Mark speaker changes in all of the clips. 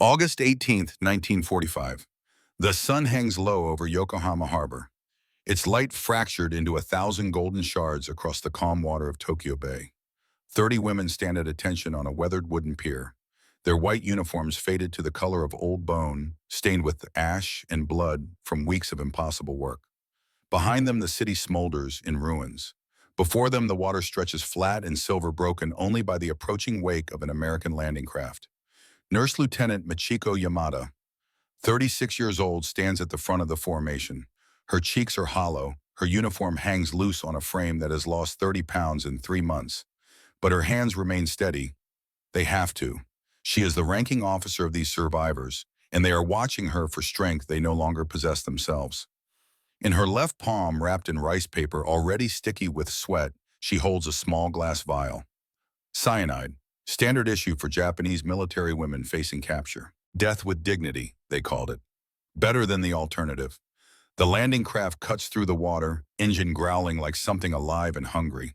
Speaker 1: August 18th, 1945. The sun hangs low over Yokohama harbor, its light fractured into 1,000 golden shards across the calm water of Tokyo Bay. 30 women stand at attention on a weathered wooden pier, their white uniforms faded to the color of old bone, stained with ash and blood from weeks of impossible work. Behind them, the city smolders in ruins. Before them, the water stretches flat and silver, broken only by the approaching wake of an American landing craft. Nurse Lieutenant Michiko Yamada, 36 years old, stands at the front of the formation. Her cheeks are hollow, her uniform hangs loose on a frame that has lost 30 pounds in 3 months. But her hands remain steady. They have to. She is the ranking officer of these survivors, and they are watching her for strength they no longer possess themselves. In her left palm, wrapped in rice paper already sticky with sweat, she holds a small glass vial. Cyanide, standard issue for Japanese military women facing capture. Death with dignity, they called it. Better than the alternative. The landing craft cuts through the water, engine growling like something alive and hungry.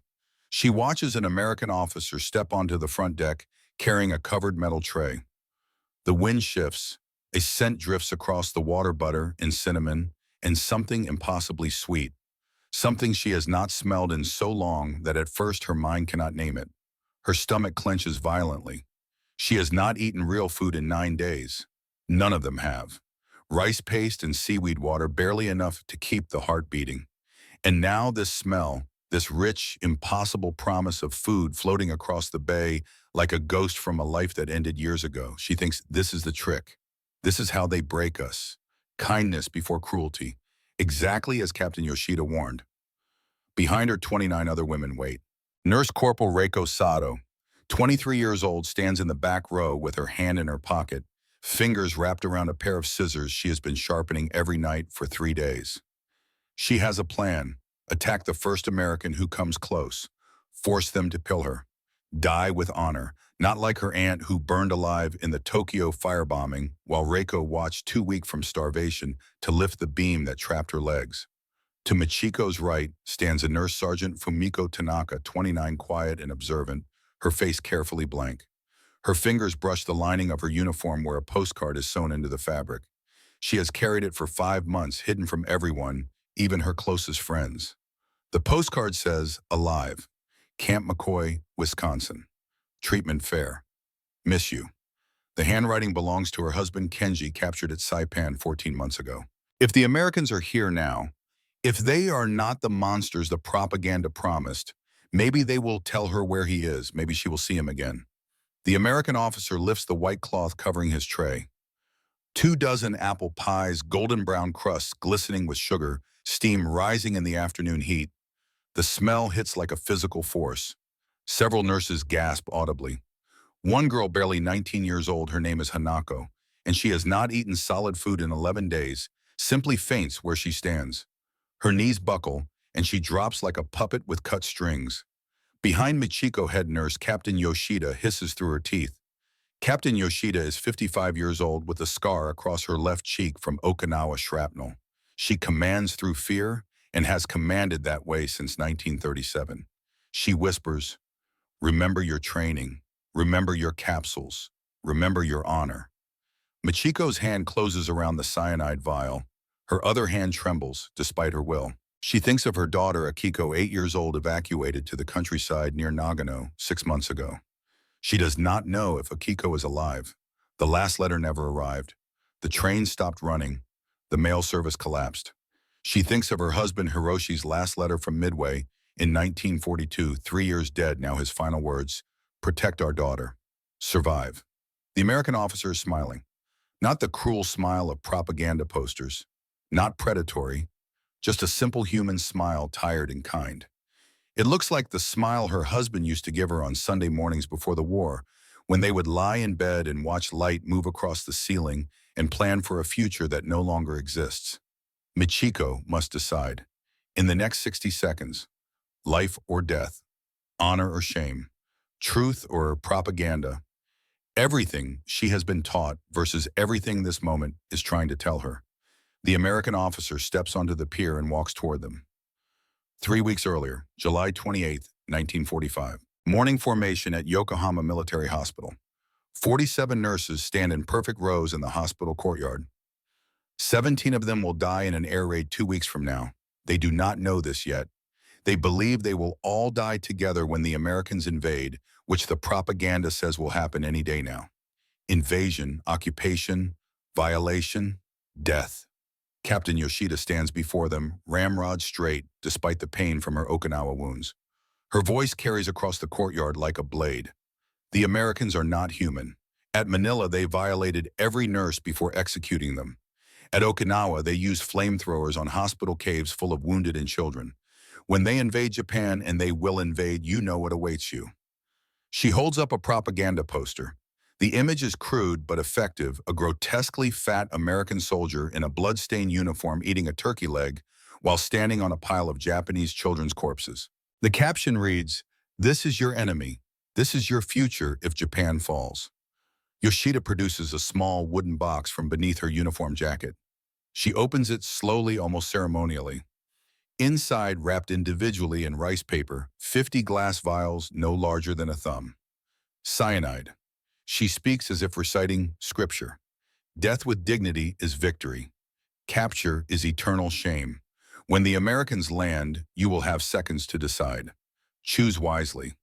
Speaker 1: She watches an American officer step onto the front deck, carrying a covered metal tray. The wind shifts. A scent drifts across the water, butter and cinnamon, and something impossibly sweet. Something she has not smelled in so long that at first her mind cannot name it. Her stomach clenches violently. She has not eaten real food in 9 days. None of them have. Rice paste and seaweed water, barely enough to keep the heart beating. And now this smell, this rich, impossible promise of food floating across the bay like a ghost from a life that ended years ago. She thinks this is the trick. This is how they break us. Kindness before cruelty, exactly as Captain Yoshida warned. Behind her, 29 other women wait. Nurse Corporal Reiko Sato, 23 years old, stands in the back row with her hand in her pocket, fingers wrapped around a pair of scissors she has been sharpening every night for 3 days. She has a plan. Attack the first American who comes close. Force them to kill her. Die with honor, not like her aunt who burned alive in the Tokyo firebombing while Reiko watched, too weak from starvation to lift the beam that trapped her legs. To Michiko's right stands a Nurse Sergeant Fumiko Tanaka, 29, quiet and observant, her face carefully blank. Her fingers brush the lining of her uniform where a postcard is sewn into the fabric. She has carried it for 5 months, hidden from everyone, even her closest friends. The postcard says, "Alive, Camp McCoy, Wisconsin. Treatment fair. Miss you." The handwriting belongs to her husband Kenji, captured at Saipan 14 months ago. If the Americans are here now, if they are not the monsters the propaganda promised, maybe they will tell her where he is. Maybe she will see him again. The American officer lifts the white cloth covering his tray. 24 apple pies, golden brown crusts glistening with sugar, steam rising in the afternoon heat. The smell hits like a physical force. Several nurses gasp audibly. One girl, barely 19 years old, her name is Hanako, and she has not eaten solid food in 11 days, simply faints where she stands. Her knees buckle, and she drops like a puppet with cut strings. Behind Michiko, head nurse Captain Yoshida hisses through her teeth. Captain Yoshida is 55 years old with a scar across her left cheek from Okinawa shrapnel. She commands through fear and has commanded that way since 1937. She whispers, "Remember your training. Remember your capsules. Remember your honor." Michiko's hand closes around the cyanide vial. Her other hand trembles, despite her will. She thinks of her daughter Akiko, 8 years old, evacuated to the countryside near Nagano 6 months ago. She does not know if Akiko is alive. The last letter never arrived. The train stopped running. The mail service collapsed. She thinks of her husband Hiroshi's last letter from Midway in 1942, 3 years dead, now his final words, "Protect our daughter. Survive." The American officer is smiling. Not the cruel smile of propaganda posters. Not predatory. Just a simple human smile, tired and kind. It looks like the smile her husband used to give her on Sunday mornings before the war, when they would lie in bed and watch light move across the ceiling and plan for a future that no longer exists. Michiko must decide. In the next 60 seconds, life or death, honor or shame, truth or propaganda. Everything she has been taught versus everything this moment is trying to tell her. The American officer steps onto the pier and walks toward them. 3 weeks earlier, July 28, 1945. Morning formation at Yokohama Military Hospital. 47 nurses stand in perfect rows in the hospital courtyard. 17 of them will die in an air raid 2 weeks from now. They do not know this yet. They believe they will all die together when the Americans invade, which the propaganda says will happen any day now. Invasion, occupation, violation, death. Captain Yoshida stands before them, ramrod straight, despite the pain from her Okinawa wounds. Her voice carries across the courtyard like a blade. The Americans are not human. At Manila, they violated every nurse before executing them. At Okinawa, they used flamethrowers on hospital caves full of wounded and children. When they invade Japan, and they will invade, you know what awaits you. She holds up a propaganda poster. The image is crude but effective, a grotesquely fat American soldier in a blood-stained uniform eating a turkey leg while standing on a pile of Japanese children's corpses. The caption reads, "This is your enemy. This is your future if Japan falls." Yoshida produces a small wooden box from beneath her uniform jacket. She opens it slowly, almost ceremonially. Inside, wrapped individually in rice paper, 50 glass vials no larger than a thumb. Cyanide. She speaks as if reciting scripture. Death with dignity is victory. Capture is eternal shame. When the Americans land, you will have seconds to decide. Choose wisely.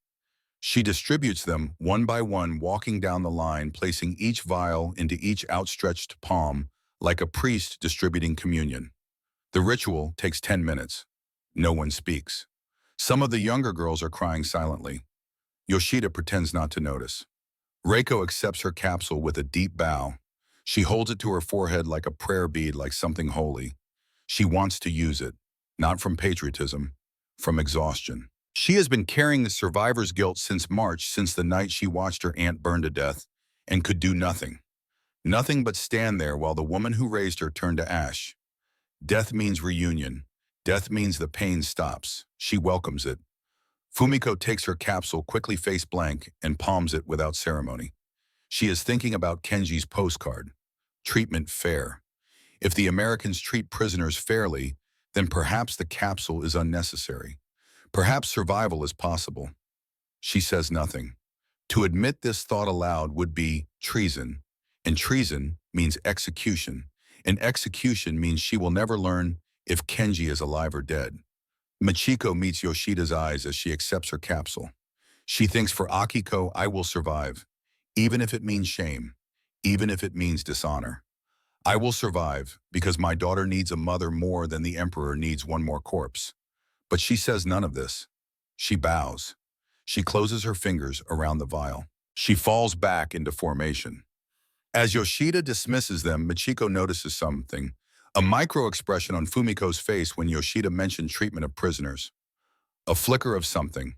Speaker 1: She distributes them one by one, walking down the line, placing each vial into each outstretched palm, like a priest distributing communion. The ritual takes 10 minutes. No one speaks. Some of the younger girls are crying silently. Yoshida pretends not to notice. Reiko accepts her capsule with a deep bow. She holds it to her forehead like a prayer bead, like something holy. She wants to use it, not from patriotism, from exhaustion. She has been carrying the survivor's guilt since March, since the night she watched her aunt burn to death, and could do nothing. Nothing but stand there while the woman who raised her turned to ash. Death means reunion. Death means the pain stops. She welcomes it. Fumiko takes her capsule quickly, face blank, and palms it without ceremony. She is thinking about Kenji's postcard. Treatment fair. If the Americans treat prisoners fairly, then perhaps the capsule is unnecessary. Perhaps survival is possible. She says nothing. To admit this thought aloud would be treason, and treason means execution, and execution means she will never learn if Kenji is alive or dead. Michiko meets Yoshida's eyes as she accepts her capsule. She thinks, for Akiko, I will survive, even if it means shame, even if it means dishonor. I will survive because my daughter needs a mother more than the emperor needs one more corpse. But she says none of this. She bows. She closes her fingers around the vial. She falls back into formation. As Yoshida dismisses them, Michiko notices something, a micro-expression on Fumiko's face when Yoshida mentioned treatment of prisoners. A flicker of something.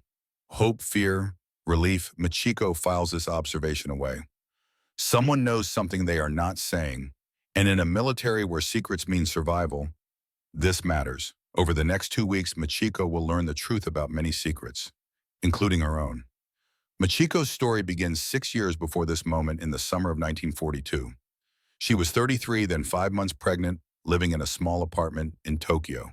Speaker 1: Hope, fear, relief. Michiko files this observation away. Someone knows something they are not saying, and in a military where secrets mean survival, this matters. Over the next 2 weeks, Michiko will learn the truth about many secrets, including her own. Michiko's story begins 6 years before this moment, in the summer of 1942. She was 33, then 5 months pregnant, living in a small apartment in Tokyo.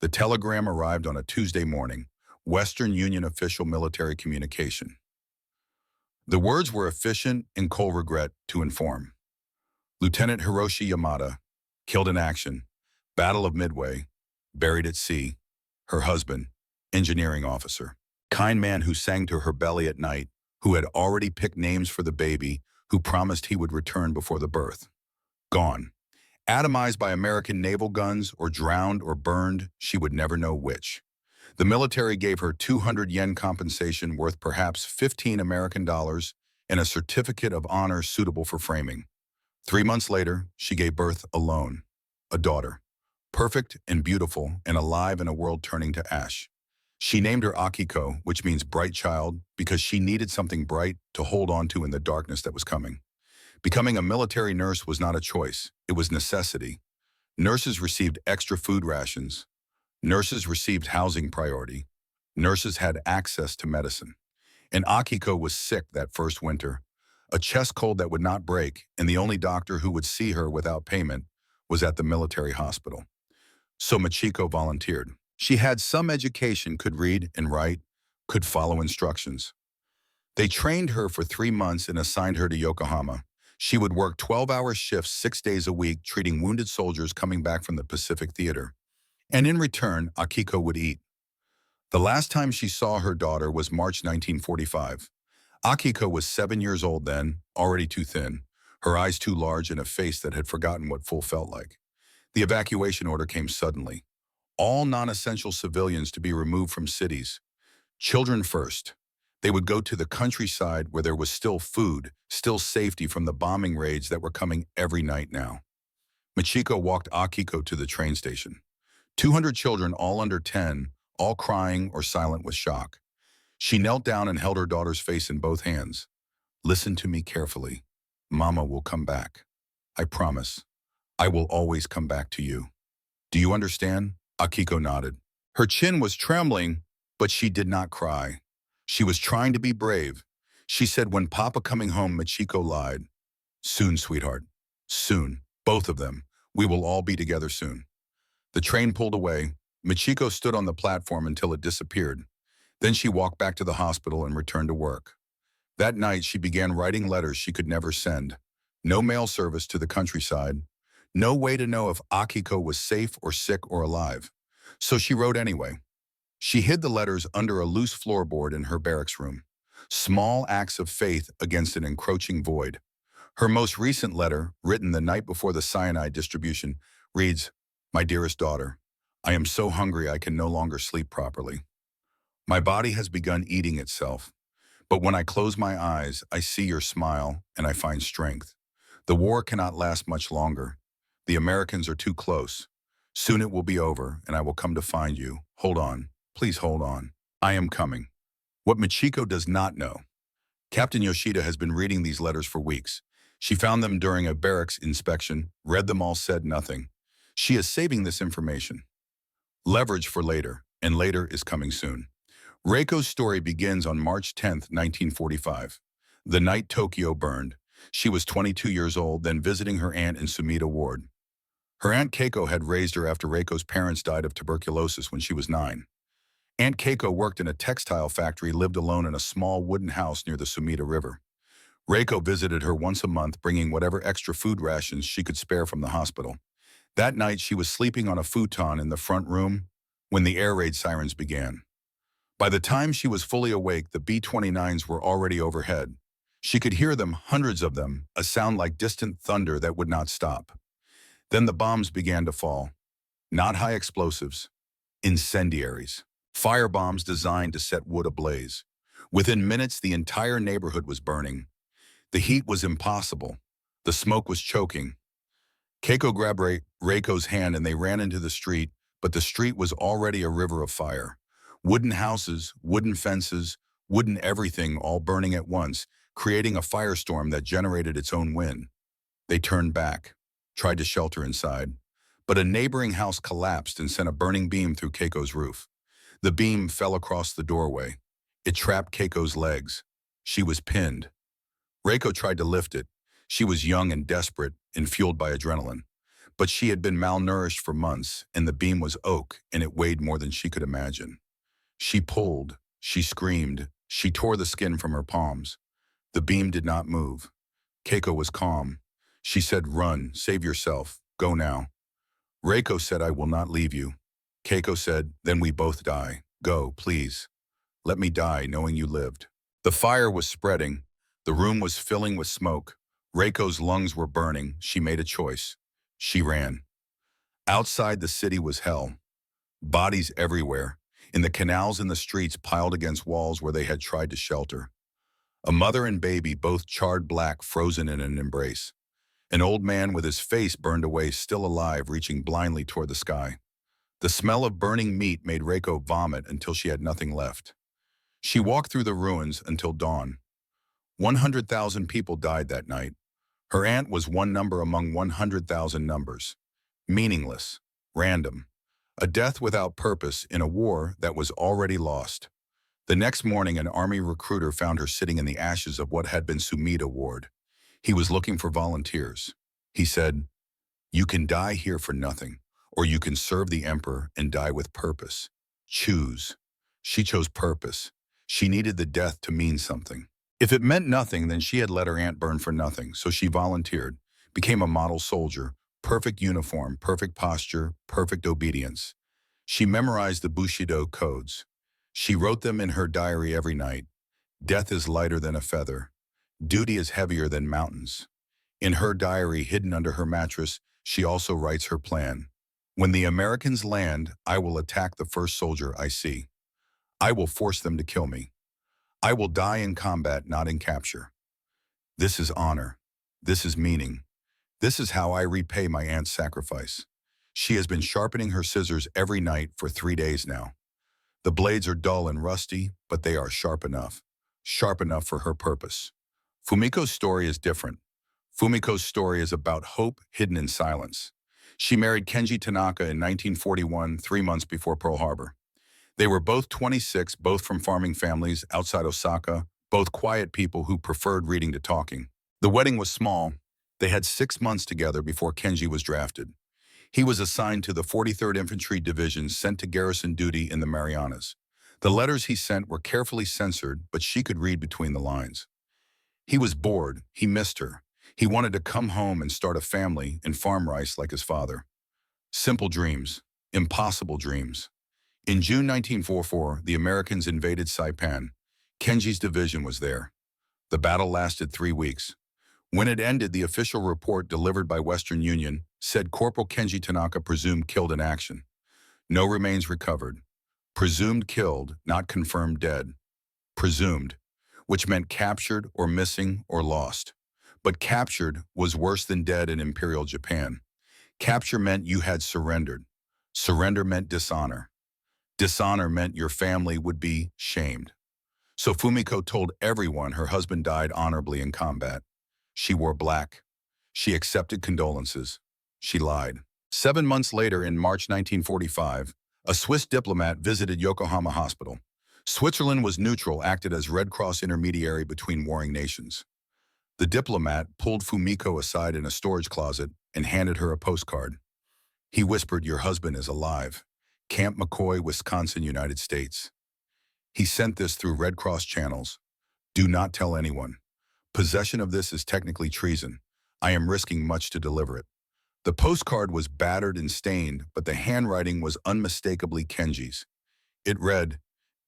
Speaker 1: The telegram arrived on a Tuesday morning, Western Union official military communication. The words were efficient and cold: regret to inform. Lieutenant Hiroshi Yamada, killed in action, Battle of Midway, buried at sea. Her husband, engineering officer, kind man who sang to her belly at night, who had already picked names for the baby, who promised he would return before the birth. Gone. Atomized by American naval guns, or drowned or burned, she would never know which. The military gave her 200 yen compensation worth perhaps 15 American dollars and a certificate of honor suitable for framing. 3 months later, she gave birth alone, a daughter, perfect and beautiful and alive in a world turning to ash. She named her Akiko, which means bright child, because she needed something bright to hold on to in the darkness that was coming. Becoming a military nurse was not a choice, it was necessity. Nurses received extra food rations. Nurses received housing priority. Nurses had access to medicine. And Akiko was sick that first winter, a chest cold that would not break, and the only doctor who would see her without payment was at the military hospital. So Michiko volunteered. She had some education, could read and write, could follow instructions. They trained her for 3 months and assigned her to Yokohama. She would work 12-hour shifts 6 days a week, treating wounded soldiers coming back from the Pacific Theater. And in return, Akiko would eat. The last time she saw her daughter was March 1945. Akiko was 7 years old then, already too thin, her eyes too large and a face that had forgotten what full felt like. The evacuation order came suddenly. All non-essential civilians to be removed from cities. Children first. They would go to the countryside where there was still food, still safety from the bombing raids that were coming every night now. Michiko walked Akiko to the train station. 200 children, all under 10, all crying or silent with shock. She knelt down and held her daughter's face in both hands. Listen to me carefully. Mama will come back. I promise. I will always come back to you. Do you understand? Akiko nodded. Her chin was trembling, but she did not cry. She was trying to be brave. She said, when Papa coming home, Michiko lied. Soon, sweetheart. Soon. Both of them. We will all be together soon. The train pulled away. Michiko stood on the platform until it disappeared. Then she walked back to the hospital and returned to work. That night, she began writing letters she could never send. No mail service to the countryside. No way to know if Akiko was safe or sick or alive. So she wrote anyway. She hid the letters under a loose floorboard in her barracks room. Small acts of faith against an encroaching void. Her most recent letter, written the night before the cyanide distribution, reads, My dearest daughter, I am so hungry I can no longer sleep properly. My body has begun eating itself. But when I close my eyes, I see your smile and I find strength. The war cannot last much longer. The Americans are too close. Soon it will be over and I will come to find you. Hold on. Please hold on. I am coming. What Michiko does not know. Captain Yoshida has been reading these letters for weeks. She found them during a barracks inspection, read them all, said nothing. She is saving this information. Leverage for later, and later is coming soon. Reiko's story begins on March 10, 1945. The night Tokyo burned. She was 22 years old, then visiting her aunt in Sumida Ward. Her Aunt Keiko had raised her after Reiko's parents died of tuberculosis when she was 9. Aunt Keiko worked in a textile factory, lived alone in a small wooden house near the Sumida River. Reiko visited her once a month, bringing whatever extra food rations she could spare from the hospital. That night, she was sleeping on a futon in the front room when the air raid sirens began. By the time she was fully awake, the B-29s were already overhead. She could hear them, hundreds of them, a sound like distant thunder that would not stop. Then the bombs began to fall. Not high explosives, incendiaries. Fire bombs designed to set wood ablaze. Within minutes, the entire neighborhood was burning. The heat was impossible. The smoke was choking. Keiko grabbed Reiko's hand and they ran into the street, but the street was already a river of fire. Wooden houses, wooden fences, wooden everything, all burning at once, creating a firestorm that generated its own wind. They turned back, tried to shelter inside, but a neighboring house collapsed and sent a burning beam through Keiko's roof. The beam fell across the doorway. It trapped Keiko's legs. She was pinned. Reiko tried to lift it. She was young and desperate and fueled by adrenaline. But she had been malnourished for months, and the beam was oak, and it weighed more than she could imagine. She pulled, she screamed, she tore the skin from her palms. The beam did not move. Keiko was calm. She said, Run, save yourself, go now. Reiko said, I will not leave you. Keiko said, Then we both die. Go, please. Let me die knowing you lived. The fire was spreading. The room was filling with smoke. Reiko's lungs were burning. She made a choice. She ran. Outside the city was hell. Bodies everywhere, in the canals and the streets piled against walls where they had tried to shelter. A mother and baby, both charred black, frozen in an embrace. An old man with his face burned away, still alive, reaching blindly toward the sky. The smell of burning meat made Reiko vomit until she had nothing left. She walked through the ruins until dawn. 100,000 people died that night. Her aunt was one number among 100,000 numbers. Meaningless, random. A death without purpose in a war that was already lost. The next morning, an army recruiter found her sitting in the ashes of what had been Sumida Ward. He was looking for volunteers. He said, You can die here for nothing, or you can serve the emperor and die with purpose. Choose. She chose purpose. She needed the death to mean something. If it meant nothing, then she had let her aunt burn for nothing, so she volunteered, became a model soldier, perfect uniform, perfect posture, perfect obedience. She memorized the Bushido codes. She wrote them in her diary every night. Death is lighter than a feather. Duty is heavier than mountains. In her diary, hidden under her mattress, she also writes her plan. When the Americans land, I will attack the first soldier I see. I will force them to kill me. I will die in combat, not in capture. This is honor. This is meaning. This is how I repay my aunt's sacrifice. She has been sharpening her scissors every night for 3 days now. The blades are dull and rusty, but they are sharp enough for her purpose. Fumiko's story is different. Fumiko's story is about hope hidden in silence. She married Kenji Tanaka in 1941, 3 months before Pearl Harbor. They were both 26, both from farming families outside Osaka, both quiet people who preferred reading to talking. The wedding was small. They had 6 months together before Kenji was drafted. He was assigned to the 43rd Infantry Division sent to garrison duty in the Marianas. The letters he sent were carefully censored, but she could read between the lines. He was bored. He missed her. He wanted to come home and start a family and farm rice like his father. Simple dreams. Impossible dreams. In June 1944, the Americans invaded Saipan. Kenji's division was there. The battle lasted 3 weeks. When it ended, the official report delivered by Western Union said Corporal Kenji Tanaka presumed killed in action. No remains recovered. Presumed killed, not confirmed dead. Presumed, which meant captured or missing or lost. But captured was worse than dead in Imperial Japan. Capture meant you had surrendered. Surrender meant dishonor. Dishonor meant your family would be shamed. So Fumiko told everyone her husband died honorably in combat. She wore black. She accepted condolences. She lied. 7 months later, in March 1945, a Swiss diplomat visited Yokohama Hospital. Switzerland was neutral, acted as Red Cross intermediary between warring nations. The diplomat pulled Fumiko aside in a storage closet and handed her a postcard. He whispered, "Your husband is alive. Camp McCoy, Wisconsin, United States." He sent this through Red Cross channels. Do not tell anyone. Possession of this is technically treason. I am risking much to deliver it. The postcard was battered and stained, but the handwriting was unmistakably Kenji's. It read,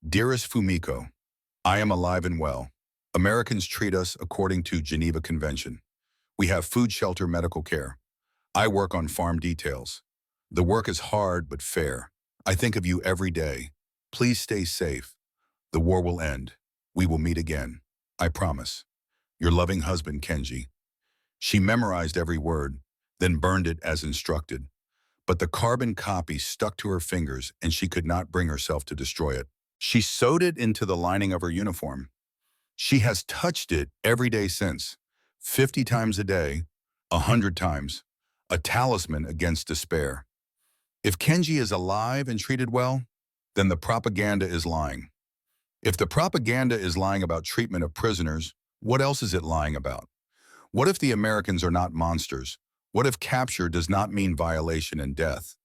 Speaker 1: "Dearest Fumiko, I am alive and well. Americans treat us according to Geneva Convention. We have food, shelter, medical care. I work on farm details. The work is hard but fair. I think of you every day. Please stay safe. The war will end. We will meet again. I promise. Your loving husband, Kenji." She memorized every word, then burned it as instructed. But the carbon copy stuck to her fingers and she could not bring herself to destroy it. She sewed it into the lining of her uniform. She has touched it every day since, 50 times a day, 100 times, a talisman against despair. If Kenji is alive and treated well, then the propaganda is lying. If the propaganda is lying about treatment of prisoners, what else is it lying about? What if the Americans are not monsters? What if capture does not mean violation and death?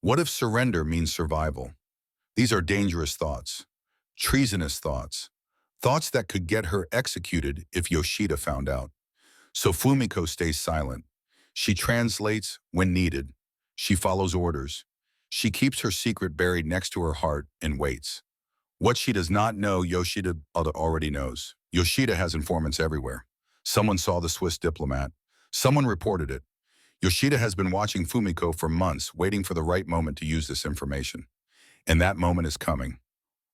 Speaker 1: What if surrender means survival? These are dangerous thoughts, treasonous thoughts, thoughts that could get her executed if Yoshida found out. So Fumiko stays silent. She translates when needed. She follows orders. She keeps her secret buried next to her heart and waits. What she does not know, Yoshida already knows. Yoshida has informants everywhere. Someone saw the Swiss diplomat. Someone reported it. Yoshida has been watching Fumiko for months, waiting for the right moment to use this information. And that moment is coming.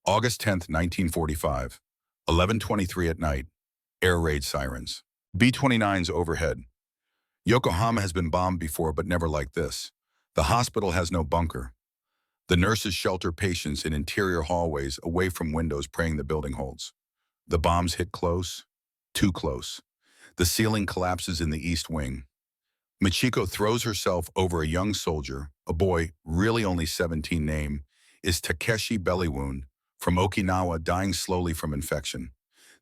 Speaker 1: August 10th, 1945, 11:23 at night. Air raid sirens. B-29s overhead. Yokohama has been bombed before, but never like this. The hospital has no bunker. The nurses shelter patients in interior hallways away from windows, praying the building holds. The bombs hit close, too close. The ceiling collapses in the east wing. Michiko throws herself over a young soldier, a boy, really only 17, name is Takeshi, belly wound, from Okinawa, dying slowly from infection.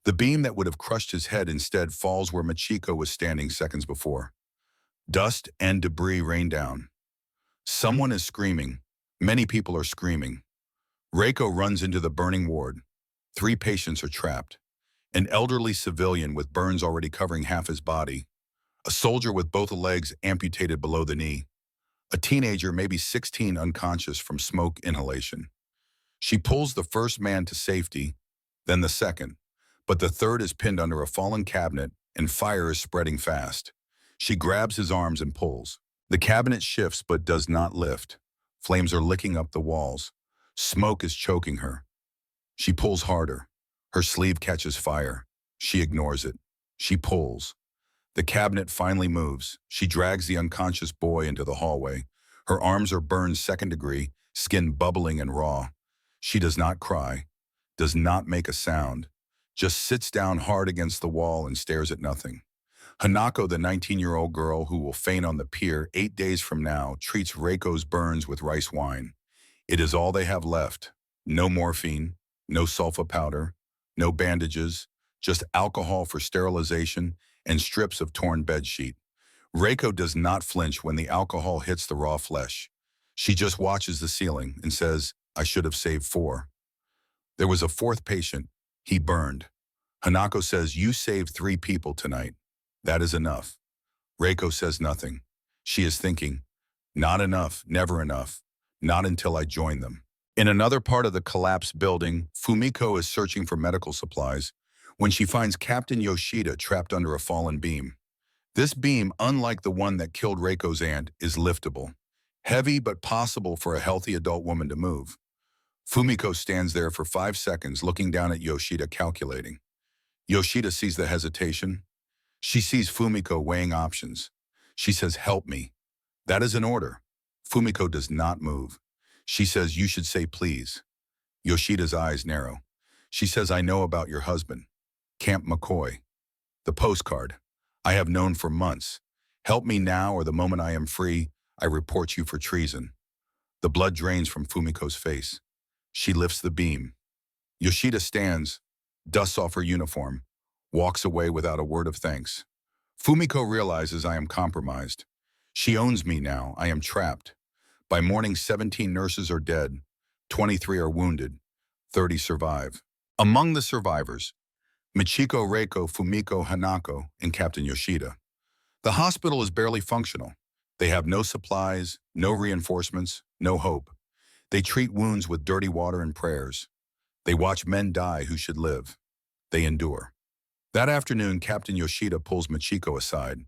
Speaker 1: The beam that would have crushed his head instead falls where Michiko was standing seconds before. Dust and debris rain down. Someone is screaming. Many people are screaming. Reiko runs into the burning ward. 3 patients are trapped. an elderly civilian with burns already covering half his body, a soldier with both legs amputated below the knee, a teenager maybe 16 unconscious from smoke inhalation. She pulls the first man to safety, then the second, but the third is pinned under a fallen cabinet and fire is spreading fast. She grabs his arms and pulls. The cabinet shifts but does not lift. Flames are licking up the walls. Smoke is choking her. She pulls harder. Her sleeve catches fire. She ignores it. She pulls. The cabinet finally moves. She drags the unconscious boy into the hallway. Her arms are burned second degree, skin bubbling and raw. She does not cry, does not make a sound, just sits down hard against the wall and stares at nothing. Hanako, the 19-year-old girl who will faint on the pier 8 days from now, treats Reiko's burns with rice wine. It is all they have left. No morphine, no sulfa powder, no bandages, just alcohol for sterilization and strips of torn bedsheet. Reiko does not flinch when the alcohol hits the raw flesh. She just watches the ceiling and says, "I should have saved 4. There was a 4th patient. He burned." Hanako says, "You saved 3 people tonight. That is enough." Reiko says nothing. She is thinking, not enough, never enough, not until I join them. In another part of the collapsed building, Fumiko is searching for medical supplies when she finds Captain Yoshida trapped under a fallen beam. This beam, unlike the one that killed Reiko's aunt, is liftable. Heavy but possible for a healthy adult woman to move. Fumiko stands there for 5 seconds looking down at Yoshida, calculating. Yoshida sees the hesitation. She sees Fumiko weighing options. She says, "Help me." That is an order. Fumiko does not move. She says, "You should say please." Yoshida's eyes narrow. She says, "I know about your husband. Camp McCoy. The postcard. I have known for months. Help me now or the moment I am free, I report you for treason." The blood drains from Fumiko's face. She lifts the beam. Yoshida stands, dusts off her uniform, walks away without a word of thanks. Fumiko realizes I am compromised. She owns me now. I am trapped. By morning, 17 nurses are dead, 23 are wounded, 30 survive. Among the survivors, Michiko, Reiko, Fumiko, Hanako, and Captain Yoshida. The hospital is barely functional. They have no supplies, no reinforcements, no hope. They treat wounds with dirty water and prayers. They watch men die who should live. They endure. That afternoon, Captain Yoshida pulls Michiko aside.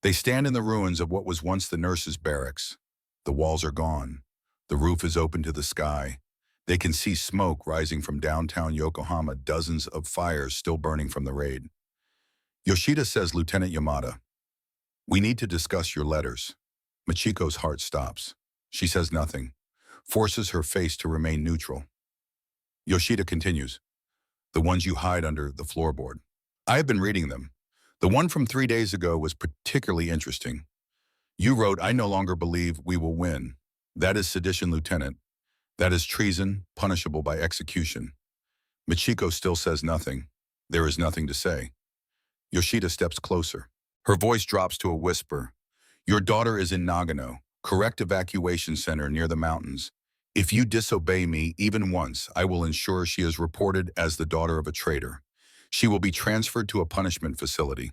Speaker 1: They stand in the ruins of what was once the nurses' barracks. The walls are gone. The roof is open to the sky. They can see smoke rising from downtown Yokohama, dozens of fires still burning from the raid. Yoshida says, "Lieutenant Yamada, we need to discuss your letters." Michiko's heart stops. She says nothing, forces her face to remain neutral. Yoshida continues, "The ones you hide under the floorboard. I have been reading them. The one from 3 days ago was particularly interesting. You wrote, 'I no longer believe we will win.' That is sedition, Lieutenant. That is treason, punishable by execution." Michiko still says nothing. There is nothing to say. Yoshida steps closer. Her voice drops to a whisper. "Your daughter is in Nagano, correct evacuation center near the mountains. If you disobey me even once, I will ensure she is reported as the daughter of a traitor. She will be transferred to a punishment facility.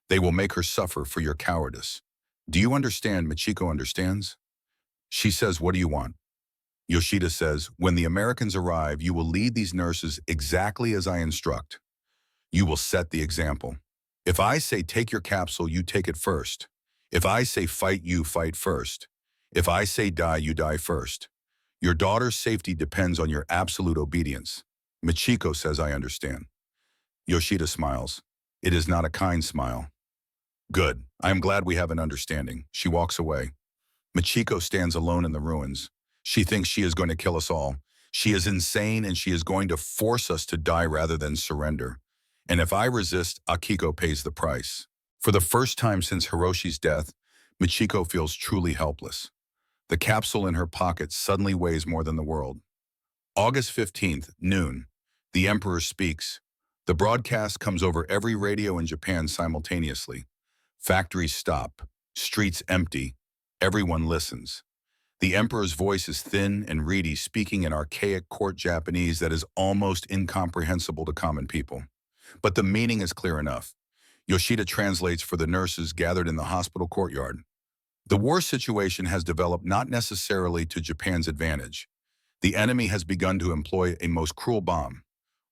Speaker 1: They will make her suffer for your cowardice. Do you understand?" Michiko understands. She says, "What do you want?" Yoshida says, "When the Americans arrive, you will lead these nurses exactly as I instruct. You will set the example. If I say take your capsule, you take it first. If I say fight, you fight first. If I say die, you die first. Your daughter's safety depends on your absolute obedience." Michiko says, "I understand." Yoshida smiles. It is not a kind smile. "Good. I am glad we have an understanding." She walks away. Michiko stands alone in the ruins. She thinks she is going to kill us all. She is insane and she is going to force us to die rather than surrender. And if I resist, Akiko pays the price. For the first time since Hiroshi's death, Michiko feels truly helpless. The capsule in her pocket suddenly weighs more than the world. August 15th, noon. The Emperor speaks. The broadcast comes over every radio in Japan simultaneously. Factories stop. Streets empty. Everyone listens. The Emperor's voice is thin and reedy, speaking in archaic court Japanese that is almost incomprehensible to common people. But the meaning is clear enough. Yoshida translates for the nurses gathered in the hospital courtyard. The war situation has developed not necessarily to Japan's advantage. The enemy has begun to employ a most cruel bomb.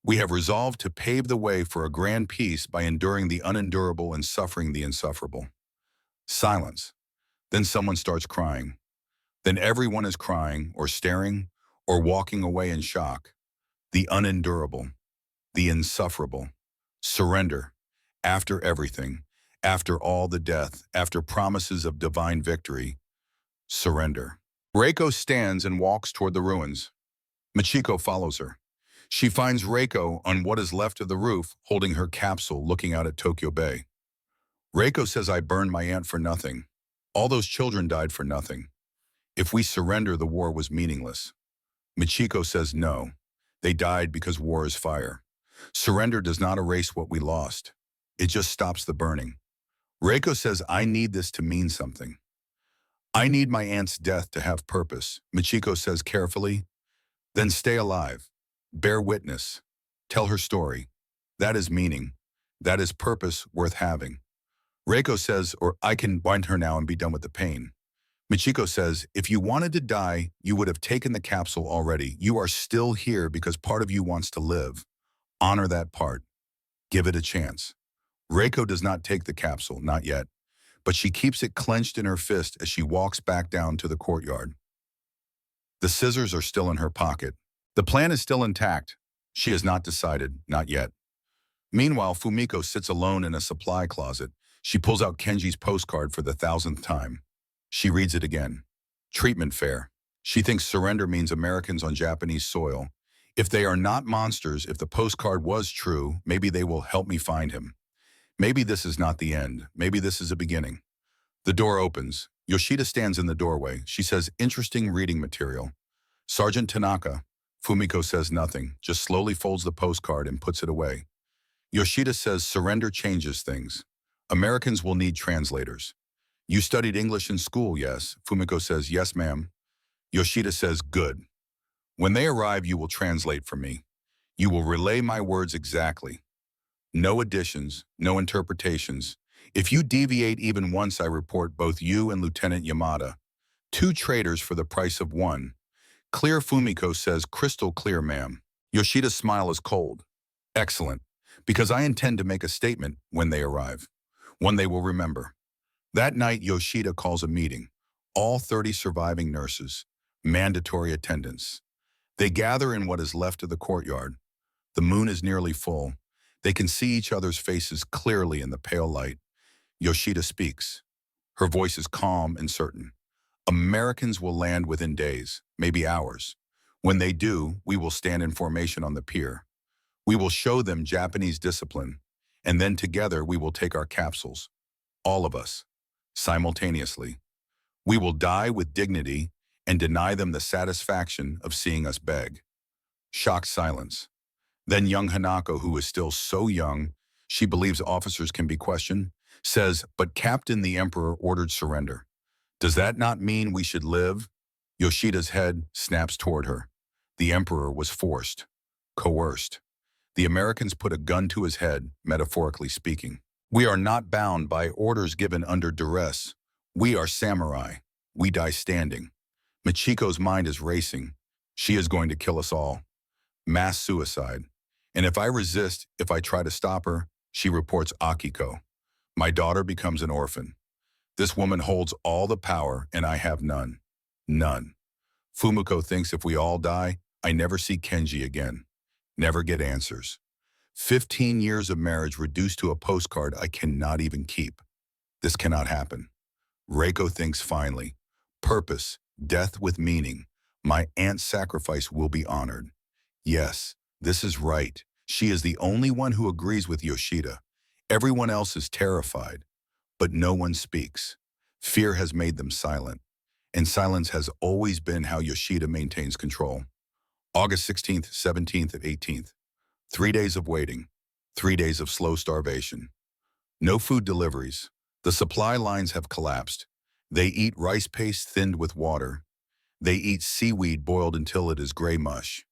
Speaker 1: We have resolved to pave the way for a grand peace by enduring the unendurable and suffering the insufferable. Silence. Then someone starts crying. Then everyone is crying or staring or walking away in shock. The unendurable, the insufferable. Surrender. After everything, after all the death, after promises of divine victory, surrender. Reiko stands and walks toward the ruins. Michiko follows her. She finds Reiko on what is left of the roof, holding her capsule, looking out at Tokyo Bay. Reiko says, I burned my aunt for nothing. All those children died for nothing. If we surrender, the war was meaningless. Michiko says, no. They died because war is fire. Surrender does not erase what we lost. It just stops the burning. Reiko says, I need this to mean something. I need my aunt's death to have purpose. Michiko says carefully, then stay alive. Bear witness. Tell her story. That is meaning. That is purpose worth having. Reiko says, or I can bind her now and be done with the pain. Michiko says, if you wanted to die, you would have taken the capsule already. You are still here because part of you wants to live. Honor that part. Give it a chance. Reiko does not take the capsule, not yet, but she keeps it clenched in her fist as she walks back down to the courtyard. The scissors are still in her pocket. The plan is still intact. She has not decided, not yet. Meanwhile, Fumiko sits alone in a supply closet. She pulls out Kenji's postcard for the 1,000th time. She reads it again. Treatment fair. She thinks surrender means Americans on Japanese soil. If they are not monsters, if the postcard was true, maybe they will help me find him. Maybe this is not the end. Maybe this is a beginning. The door opens. Yoshida stands in the doorway. She says, interesting reading material. Sergeant Tanaka. Fumiko says nothing, just slowly folds the postcard and puts it away. Yoshida says, surrender changes things. Americans will need translators. You studied English in school, yes? Fumiko says, yes, ma'am. Yoshida says, good. When they arrive, you will translate for me. You will relay my words exactly. No additions, no interpretations. If you deviate even once, I report both you and Lieutenant Yamada. 2 traitors for the price of 1. Clear, Fumiko says, crystal clear, ma'am. Yoshida's smile is cold. Excellent, because I intend to make a statement when they arrive. One they will remember. That night, Yoshida calls a meeting. All 30 surviving nurses. Mandatory attendance. They gather in what is left of the courtyard. The moon is nearly full. They can see each other's faces clearly in the pale light. Yoshida speaks. Her voice is calm and certain. Americans will land within days, maybe hours. When they do, we will stand in formation on the pier. We will show them Japanese discipline, and then together we will take our capsules. All of us, simultaneously. We will die with dignity and deny them the satisfaction of seeing us beg. Shocked silence. Then young Hanako, who is still so young, she believes officers can be questioned, says, but Captain, the Emperor ordered surrender. Does that not mean we should live? Yoshida's head snaps toward her. The Emperor was forced, coerced. The Americans put a gun to his head, metaphorically speaking. We are not bound by orders given under duress. We are samurai. We die standing. Michiko's mind is racing. She is going to kill us all. Mass suicide. And if I resist, if I try to stop her, she reports Akiko. My daughter becomes an orphan. This woman holds all the power and I have none. None. Fumiko thinks if we all die, I never see Kenji again. Never get answers. 15 years of marriage reduced to a postcard I cannot even keep. This cannot happen. Reiko thinks finally. Purpose, death with meaning. My aunt's sacrifice will be honored. Yes, this is right. She is the only one who agrees with Yoshida. Everyone else is terrified, but no one speaks. Fear has made them silent, and silence has always been how Yoshida maintains control. August 16th, 17th, and 18th. 3 days of waiting. 3 days of slow starvation. No food deliveries. The supply lines have collapsed. They eat rice paste thinned with water. They eat seaweed boiled until it is gray mush.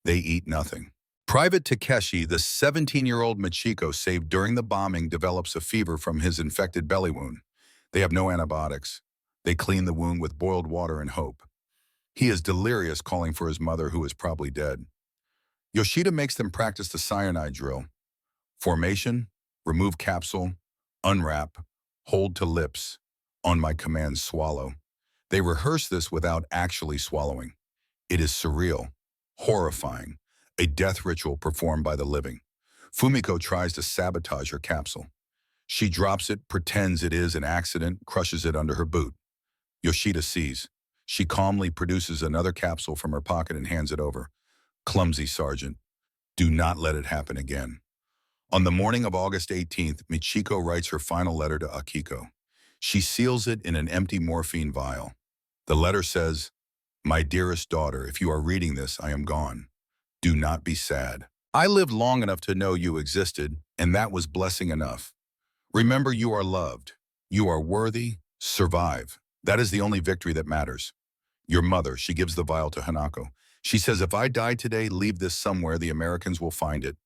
Speaker 1: They eat nothing. Private Takeshi, the 17-year-old Michiko saved during the bombing, develops a fever from his infected belly wound. They have no antibiotics. They clean the wound with boiled water and hope. He is delirious, calling for his mother, who is probably dead. Yoshida makes them practice the cyanide drill. Formation, remove capsule, unwrap, hold to lips, on my command swallow. They rehearse this without actually swallowing. It is surreal, horrifying, a death ritual performed by the living. Fumiko tries to sabotage her capsule. She drops it, pretends it is an accident, crushes it under her boot. Yoshida sees. She calmly produces another capsule from her pocket and hands it over. Clumsy sergeant. Do not let it happen again. On the morning of August 18th, Michiko writes her final letter to Akiko. She seals it in an empty morphine vial. The letter says, "My dearest daughter, if you are reading this, I am gone. Do not be sad. I lived long enough to know you existed, and that was blessing enough. Remember, you are loved. You are worthy. Survive. That is the only victory that matters." Your mother, she gives the vial to Hanako. She says, "If I die today, leave this somewhere. The Americans will find it.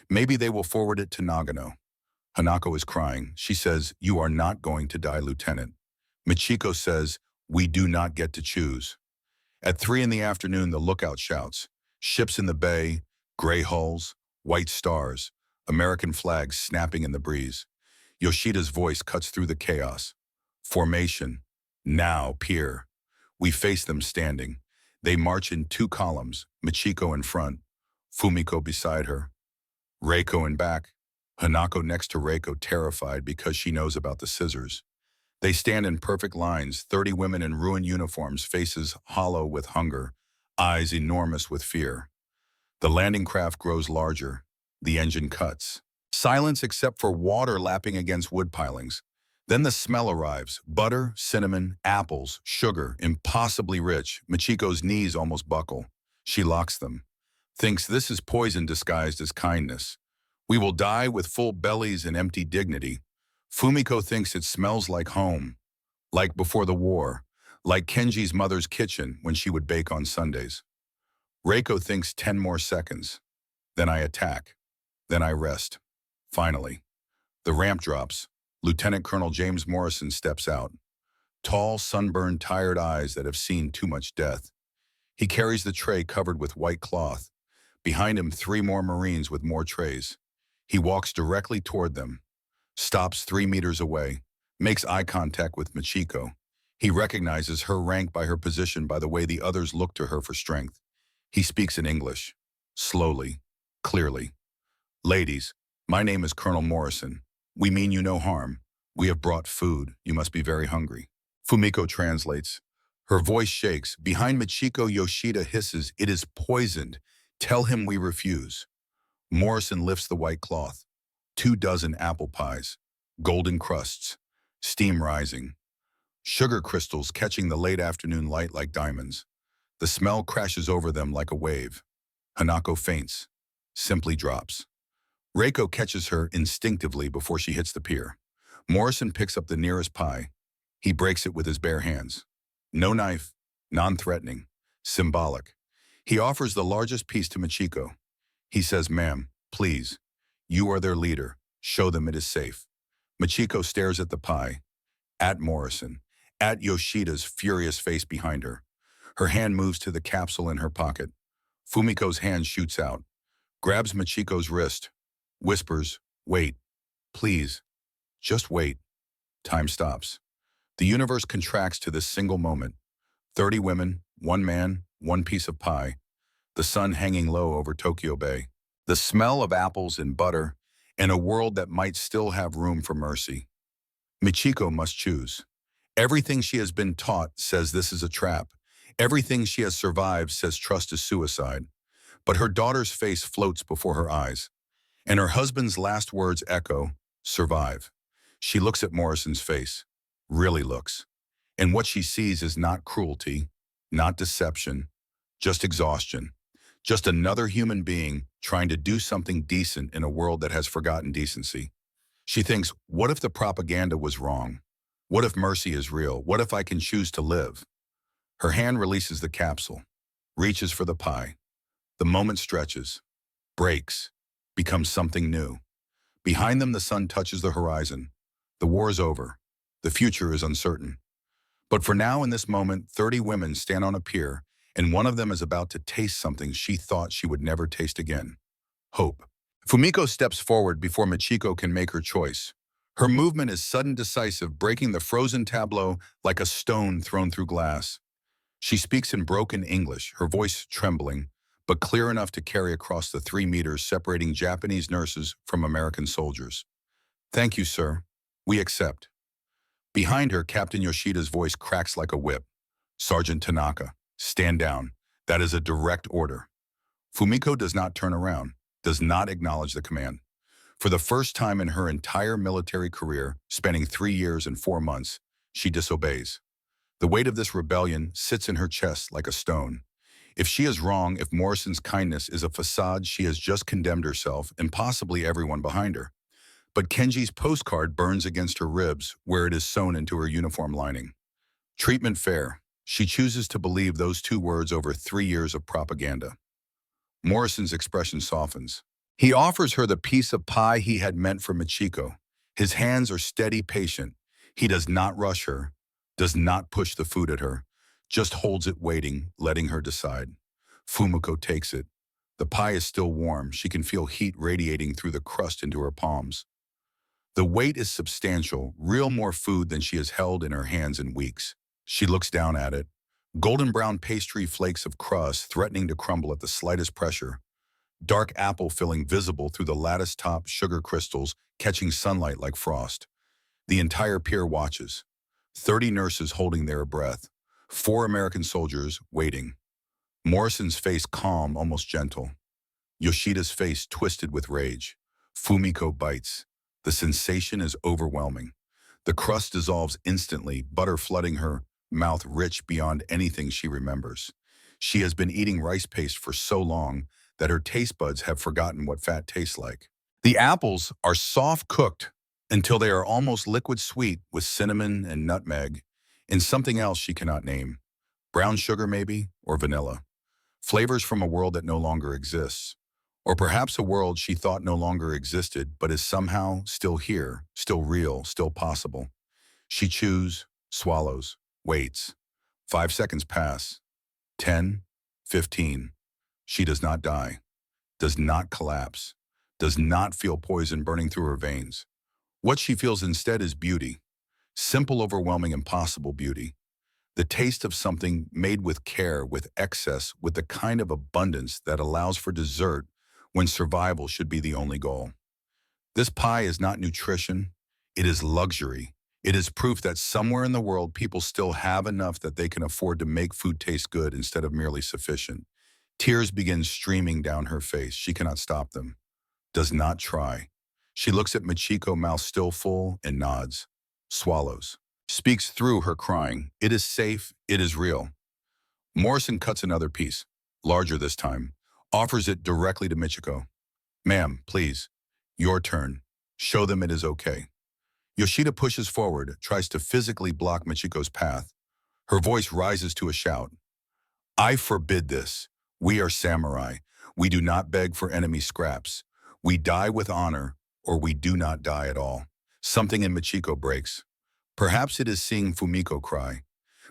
Speaker 1: Maybe they will forward it to Nagano." Hanako is crying. She says, "You are not going to die, Lieutenant." Michiko says, "We do not get to choose." At 3 in the afternoon, the lookout shouts. Ships in the bay, gray hulls, white stars, American flags snapping in the breeze. Yoshida's voice cuts through the chaos. Formation. Now, pier. We face them standing. They march in 2 columns, Michiko in front, Fumiko beside her, Reiko in back, Hanako next to Reiko, terrified because she knows about the scissors. They stand in perfect lines, 30 women in ruined uniforms, faces hollow with hunger, eyes enormous with fear. The landing craft grows larger. The engine cuts. Silence except for water lapping against wood pilings. Then the smell arrives. Butter, cinnamon, apples, sugar, impossibly rich. Michiko's knees almost buckle. She locks them. Thinks this is poison disguised as kindness. We will die with full bellies and empty dignity. Fumiko thinks it smells like home. Like before the war. Like Kenji's mother's kitchen when she would bake on Sundays. Reiko thinks 10 more seconds. Then I attack. Then I rest. Finally. The ramp drops. Lieutenant Colonel James Morrison steps out. Tall, sunburned, tired eyes that have seen too much death. He carries the tray covered with white cloth. Behind him, 3 more Marines with more trays. He walks directly toward them. Stops 3 meters away. Makes eye contact with Michiko. He recognizes her rank by her position, by the way the others look to her for strength. He speaks in English. Slowly. Clearly. "Ladies, my name is Colonel Morrison. We mean you no harm. We have brought food. You must be very hungry." Fumiko translates. Her voice shakes. Behind Michiko, Yoshida hisses, "It is poisoned. Tell him we refuse." Morrison lifts the white cloth. 24 apple pies. Golden crusts. Steam rising. Sugar crystals catching the late afternoon light like diamonds. The smell crashes over them like a wave. Hanako faints. Simply drops. Reiko catches her instinctively before she hits the pier. Morrison picks up the nearest pie. He breaks it with his bare hands. No knife, non-threatening, symbolic. He offers the largest piece to Michiko. He says, "Ma'am, please, you are their leader. Show them it is safe." Michiko stares at the pie, at Morrison, at Yoshida's furious face behind her. Her hand moves to the capsule in her pocket. Fumiko's hand shoots out, grabs Michiko's wrist, whispers, "Wait, please, just wait." Time stops. The universe contracts to this single moment. 30 women, 1 man, 1 piece of pie. The sun hanging low over Tokyo Bay. The smell of apples and butter, and a world that might still have room for mercy. Michiko must choose. Everything she has been taught says this is a trap. Everything she has survived says trust is suicide. But her daughter's face floats before her eyes. And her husband's last words echo, "Survive." She looks at Morrison's face. Really looks. And what she sees is not cruelty, not deception, just exhaustion. Just another human being trying to do something decent in a world that has forgotten decency. She thinks, what if the propaganda was wrong? What if mercy is real? What if I can choose to live? Her hand releases the capsule, reaches for the pie. The moment stretches. breaks, becomes something new. Behind them, the sun touches the horizon. The war is over. The future is uncertain. But for now, in this moment, 30 women stand on a pier, and one of them is about to taste something she thought she would never taste again. Hope. Fumiko steps forward before Michiko can make her choice. Her movement is sudden, decisive, breaking the frozen tableau like a stone thrown through glass. She speaks in broken English, her voice trembling, but clear enough to carry across the 3 meters separating Japanese nurses from American soldiers. Thank you, sir. We accept. Behind her, Captain Yoshida's voice cracks like a whip. Sergeant Tanaka, stand down. That is a direct order. Fumiko does not turn around, does not acknowledge the command. For the first time in her entire military career, spanning 3 years and 4 months, she disobeys. The weight of this rebellion sits in her chest like a stone. If she is wrong, if Morrison's kindness is a facade, she has just condemned herself and possibly everyone behind her. But Kenji's postcard burns against her ribs where it is sewn into her uniform lining. Treatment fair. She chooses to believe those 2 words over 3 years of propaganda. Morrison's expression softens. He offers her the piece of pie he had meant for Michiko. His hands are steady, patient. He does not rush her, does not push the food at her, just holds it waiting, letting her decide. Fumiko takes it. The pie is still warm. She can feel heat radiating through the crust into her palms. The weight is substantial, real more food than she has held in her hands in weeks. She looks down at it. Golden brown pastry flakes of crust threatening to crumble at the slightest pressure. Dark apple filling visible through the lattice-top sugar crystals catching sunlight like frost. The entire pier watches. 30 nurses holding their breath. 4 American soldiers waiting. Morrison's face calm, almost gentle. Yoshida's face twisted with rage. Fumiko bites. The sensation is overwhelming. The crust dissolves instantly, butter flooding her mouth rich beyond anything she remembers. She has been eating rice paste for so long that her taste buds have forgotten what fat tastes like. The apples are soft cooked until they are almost liquid sweet with cinnamon and nutmeg and something else she cannot name. Brown sugar maybe, or vanilla. Flavors from a world that no longer exists. Or perhaps a world she thought no longer existed, but is somehow still here, still real, still possible. She chews, swallows, waits. 5 seconds pass. 10, 15. She does not die, does not collapse, does not feel poison burning through her veins. What she feels instead is beauty. Simple, overwhelming, impossible beauty. The taste of something made with care, with excess, with the kind of abundance that allows for dessert when survival should be the only goal. This pie is not nutrition, it is luxury. It is proof that somewhere in the world people still have enough that they can afford to make food taste good instead of merely sufficient. Tears begin streaming down her face. She cannot stop them. Does not try. She looks at Michiko, mouth still full, and nods. Swallows. Speaks through her crying. It is safe. It is real. Morrison cuts another piece, larger this time, offers it directly to Michiko. Ma'am, please. Your turn. Show them it is okay. Yoshida pushes forward, tries to physically block Michiko's path. Her voice rises to a shout. I forbid this. We are samurai. We do not beg for enemy scraps. We die with honor, or we do not die at all. Something in Michiko breaks. Perhaps it is seeing Fumiko cry.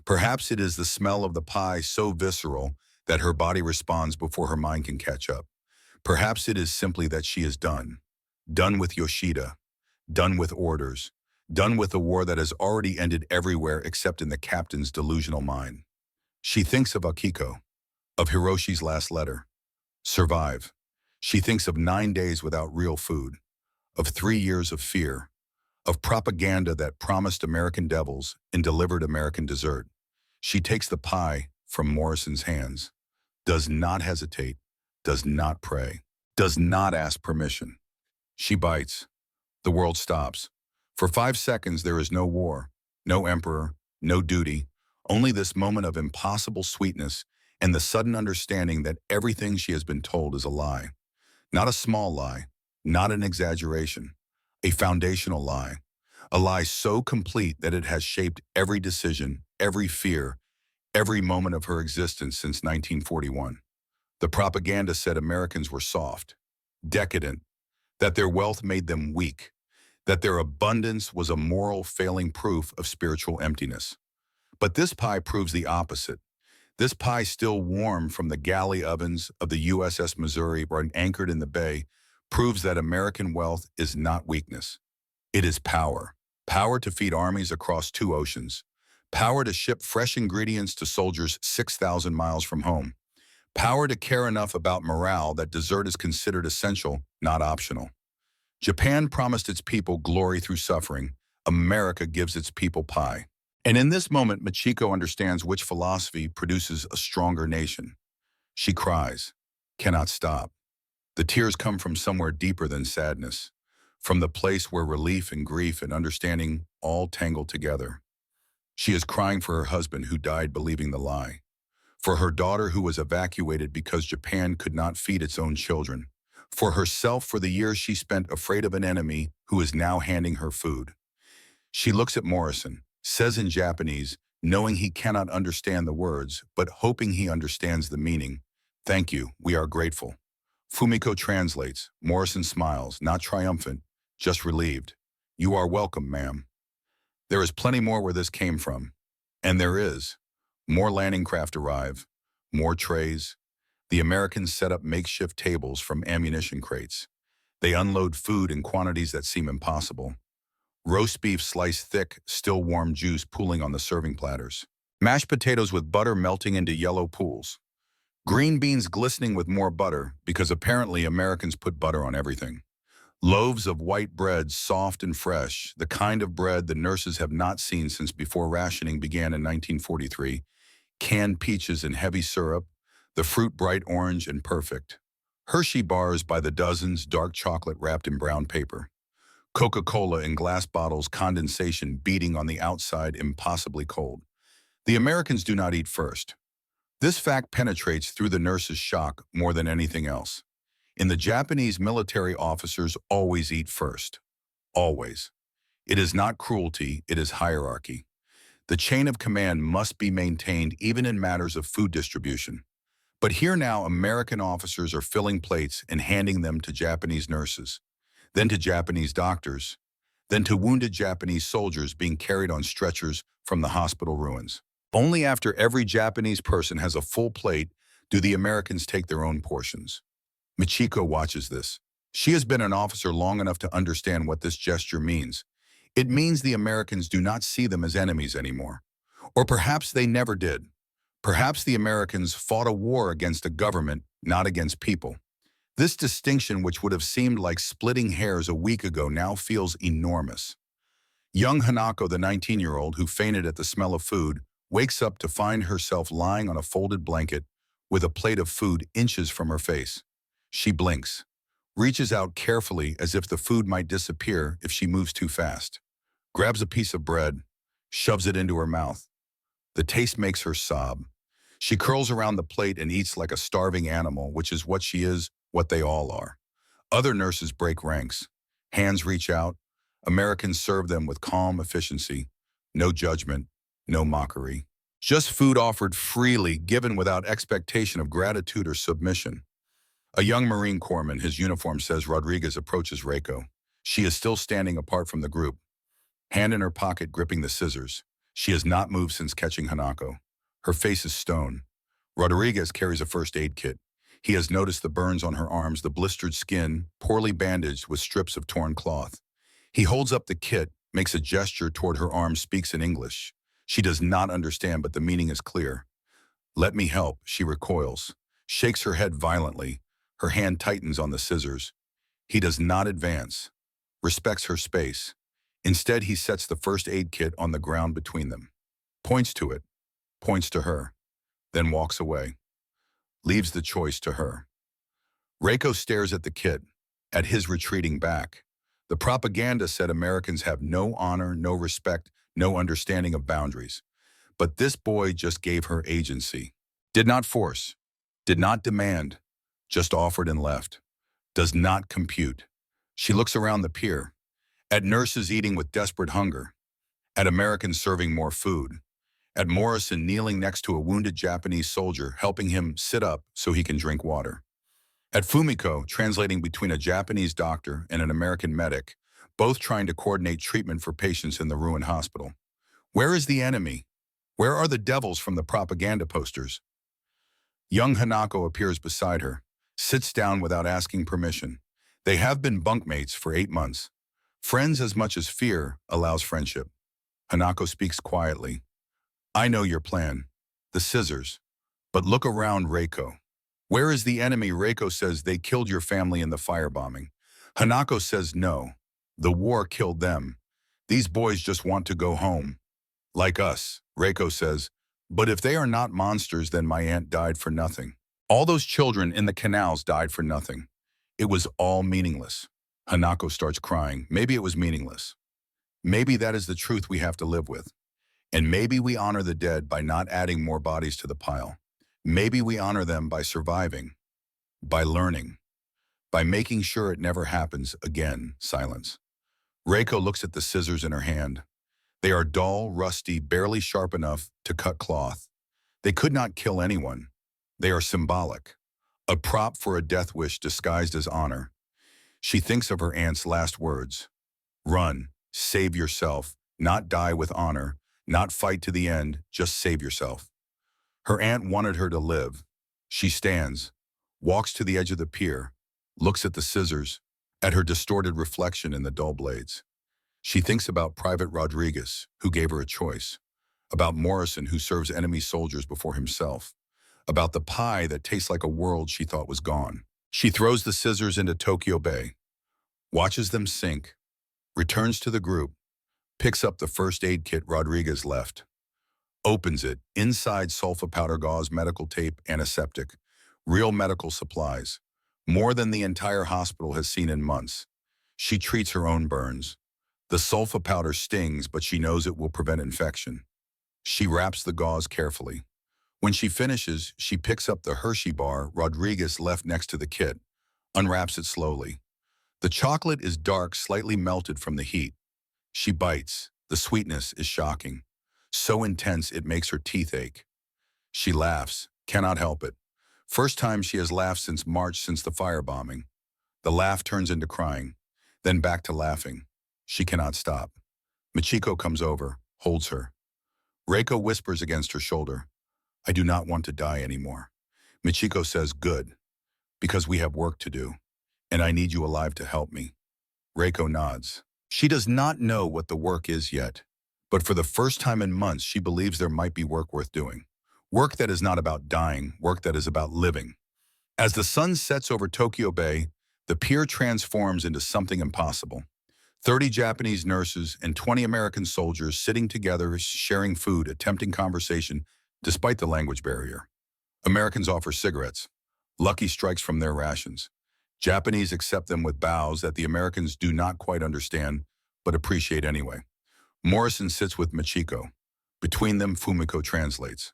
Speaker 1: Perhaps it is the smell of the pie so visceral that her body responds before her mind can catch up. Perhaps it is simply that she is done. Done with Yoshida. Done with orders. Done with a war that has already ended everywhere except in the captain's delusional mind. She thinks of Akiko, of Hiroshi's last letter. Survive. She thinks of 9 days without real food, of 3 years of fear, of propaganda that promised American devils and delivered American dessert. She takes the pie from Morrison's hands, does not hesitate, does not pray, does not ask permission. She bites. The world stops. For 5 seconds there is no war, no emperor, no duty, only this moment of impossible sweetness and the sudden understanding that everything she has been told is a lie. Not a small lie, not an exaggeration, a foundational lie. A lie so complete that it has shaped every decision, every fear, every moment of her existence since 1941. The propaganda said Americans were soft. decadent, that their wealth made them weak, that their abundance was a moral failing proof of spiritual emptiness. But this pie proves the opposite. This pie, still warm from the galley ovens of the USS Missouri anchored in the bay, proves that American wealth is not weakness. It is power. Power to feed armies across 2 oceans. Power to ship fresh ingredients to soldiers 6,000 miles from home. Power to care enough about morale that dessert is considered essential, not optional. Japan promised its people glory through suffering. America gives its people pie. And in this moment, Michiko understands which philosophy produces a stronger nation. She cries, cannot stop. The tears come from somewhere deeper than sadness, from the place where relief and grief and understanding all tangle together. She is crying for her husband who died believing the lie, for her daughter who was evacuated because Japan could not feed its own children, for herself for the years she spent afraid of an enemy who is now handing her food. She looks at Morrison, says in Japanese, knowing he cannot understand the words, but hoping he understands the meaning, "Thank you, we are grateful." Fumiko translates. Morrison smiles, not triumphant, just relieved. "You are welcome, ma'am." There is plenty more where this came from. And there is. More landing craft arrive, more trays. The Americans set up makeshift tables from ammunition crates. They unload food in quantities that seem impossible. Roast beef sliced thick, still warm juice pooling on the serving platters. Mashed potatoes with butter melting into yellow pools. Green beans glistening with more butter, because apparently Americans put butter on everything. Loaves of white bread, soft and fresh, the kind of bread the nurses have not seen since before rationing began in 1943. Canned peaches in heavy syrup, the fruit bright orange and perfect. Hershey bars by the dozens, dark chocolate wrapped in brown paper. Coca-Cola in glass bottles, condensation beating on the outside, impossibly cold. The Americans do not eat first. This fact penetrates through the nurse's shock more than anything else. In the Japanese, military officers always eat first. Always. It is not cruelty, it is hierarchy. The chain of command must be maintained even in matters of food distribution. But here now, American officers are filling plates and handing them to Japanese nurses, then to Japanese doctors, then to wounded Japanese soldiers being carried on stretchers from the hospital ruins. Only after every Japanese person has a full plate do the Americans take their own portions. Michiko watches this. She has been an officer long enough to understand what this gesture means. It means the Americans do not see them as enemies anymore. Or perhaps they never did. Perhaps the Americans fought a war against a government, not against people. This distinction, which would have seemed like splitting hairs a week ago, now feels enormous. Young Hanako, the 19-year-old who fainted at the smell of food, wakes up to find herself lying on a folded blanket with a plate of food inches from her face. She blinks, reaches out carefully as if the food might disappear if she moves too fast, grabs a piece of bread, shoves it into her mouth. The taste makes her sob. She curls around the plate and eats like a starving animal, which is what she is, what they all are. Other nurses break ranks. Hands reach out. Americans serve them with calm efficiency. No judgment, no mockery. Just food offered freely, given without expectation of gratitude or submission. A young Marine corpsman, his uniform says, Rodriguez, approaches Reiko. She is still standing apart from the group, hand in her pocket gripping the scissors. She has not moved since catching Hanako. Her face is stone. Rodriguez carries a first aid kit. He has noticed the burns on her arms, the blistered skin, poorly bandaged with strips of torn cloth. He holds up the kit, makes a gesture toward her arm, speaks in English. She does not understand, but the meaning is clear. "Let me help," she recoils, shakes her head violently. Her hand tightens on the scissors. He does not advance, respects her space. Instead, he sets the first aid kit on the ground between them, points to it, points to her, then walks away, leaves the choice to her. Reiko stares at the kit, at his retreating back. The propaganda said Americans have no honor, no respect, no understanding of boundaries. But this boy just gave her agency. Did not force, did not demand, just offered and left. Does not compute. She looks around the pier, at nurses eating with desperate hunger, at Americans serving more food, at Morrison kneeling next to a wounded Japanese soldier, helping him sit up so he can drink water, At Fumiko, translating between a Japanese doctor and an American medic, both trying to coordinate treatment for patients in the ruined hospital. Where is the enemy? Where are the devils from the propaganda posters? Young Hanako appears beside her, sits down without asking permission. They have been bunkmates for 8 months. Friends as much as fear allows friendship. Hanako speaks quietly. I know your plan. The scissors. But look around, Reiko. Where is the enemy? Reiko says they killed your family in the firebombing. Hanako says no. The war killed them. These boys just want to go home. Like us, Reiko says. But if they are not monsters, then my aunt died for nothing. All those children in the canals died for nothing. It was all meaningless. Hanako starts crying. Maybe it was meaningless. Maybe that is the truth we have to live with. And maybe we honor the dead by not adding more bodies to the pile. Maybe we honor them by surviving, by learning, by making sure it never happens again. Silence. Reiko looks at the scissors in her hand. They are dull, rusty, barely sharp enough to cut cloth. They could not kill anyone. They are symbolic, a prop for a death wish disguised as honor. She thinks of her aunt's last words. Run, save yourself, not die with honor, not fight to the end, just save yourself. Her aunt wanted her to live. She stands, walks to the edge of the pier, looks at the scissors, at her distorted reflection in the dull blades. She thinks about Private Rodriguez, who gave her a choice, about Morrison, who serves enemy soldiers before himself, about the pie that tastes like a world she thought was gone. She throws the scissors into Tokyo Bay, watches them sink, returns to the group, picks up the first aid kit Rodriguez left, opens it, inside sulfa powder gauze, medical tape, antiseptic, real medical supplies, more than the entire hospital has seen in months. She treats her own burns. The sulfa powder stings, but she knows it will prevent infection. She wraps the gauze carefully. When she finishes, she picks up the Hershey bar Rodriguez left next to the kit, unwraps it slowly. The chocolate is dark, slightly melted from the heat. She bites. The sweetness is shocking. So intense it makes her teeth ache. She laughs, cannot help it. First time she has laughed since March, since the firebombing. The laugh turns into crying, then back to laughing. She cannot stop. Michiko comes over, holds her. Reiko whispers against her shoulder, I do not want to die anymore. Michiko says, good, because we have work to do, and I need you alive to help me. Reiko nods. She does not know what the work is yet, but for the first time in months, she believes there might be work worth doing. Work that is not about dying, work that is about living. As the sun sets over Tokyo Bay, the pier transforms into something impossible. 30 Japanese nurses and 20 American soldiers sitting together, sharing food, attempting conversation, despite the language barrier. Americans offer cigarettes. Lucky Strikes from their rations. Japanese accept them with bows that the Americans do not quite understand, but appreciate anyway. Morrison sits with Michiko. Between them, Fumiko translates.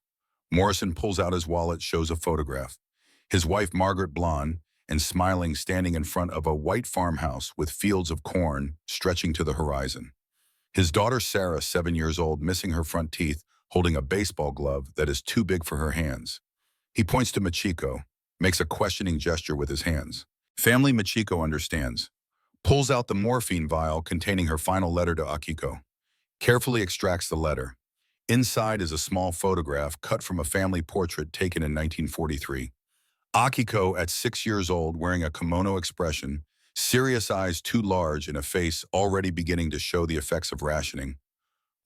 Speaker 1: Morrison pulls out his wallet, shows a photograph. His wife, Margaret, blonde and smiling, standing in front of a white farmhouse with fields of corn stretching to the horizon. His daughter, Sarah, 7 years old, missing her front teeth, holding a baseball glove that is too big for her hands. He points to Michiko, makes a questioning gesture with his hands. Family Michiko understands. Pulls out the morphine vial containing her final letter to Akiko. Carefully extracts the letter. Inside is a small photograph cut from a family portrait taken in 1943. Akiko, at 6 years old, wearing a kimono expression, serious eyes too large and a face already beginning to show the effects of rationing.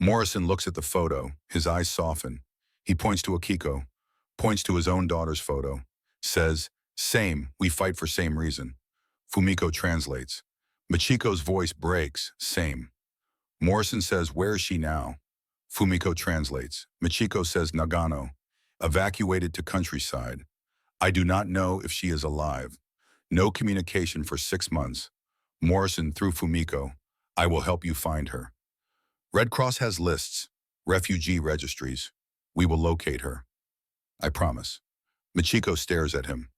Speaker 1: Morrison looks at the photo, his eyes soften. He points to Akiko, points to his own daughter's photo, says, same, we fight for same reason. Fumiko translates. Michiko's voice breaks, same. Morrison says, where is she now? Fumiko translates. Michiko says, Nagano, evacuated to countryside. I do not know if she is alive. No communication for 6 months. Morrison through Fumiko. I will help you find her. Red Cross has lists, refugee registries. We will locate her. I promise. Michiko stares at him.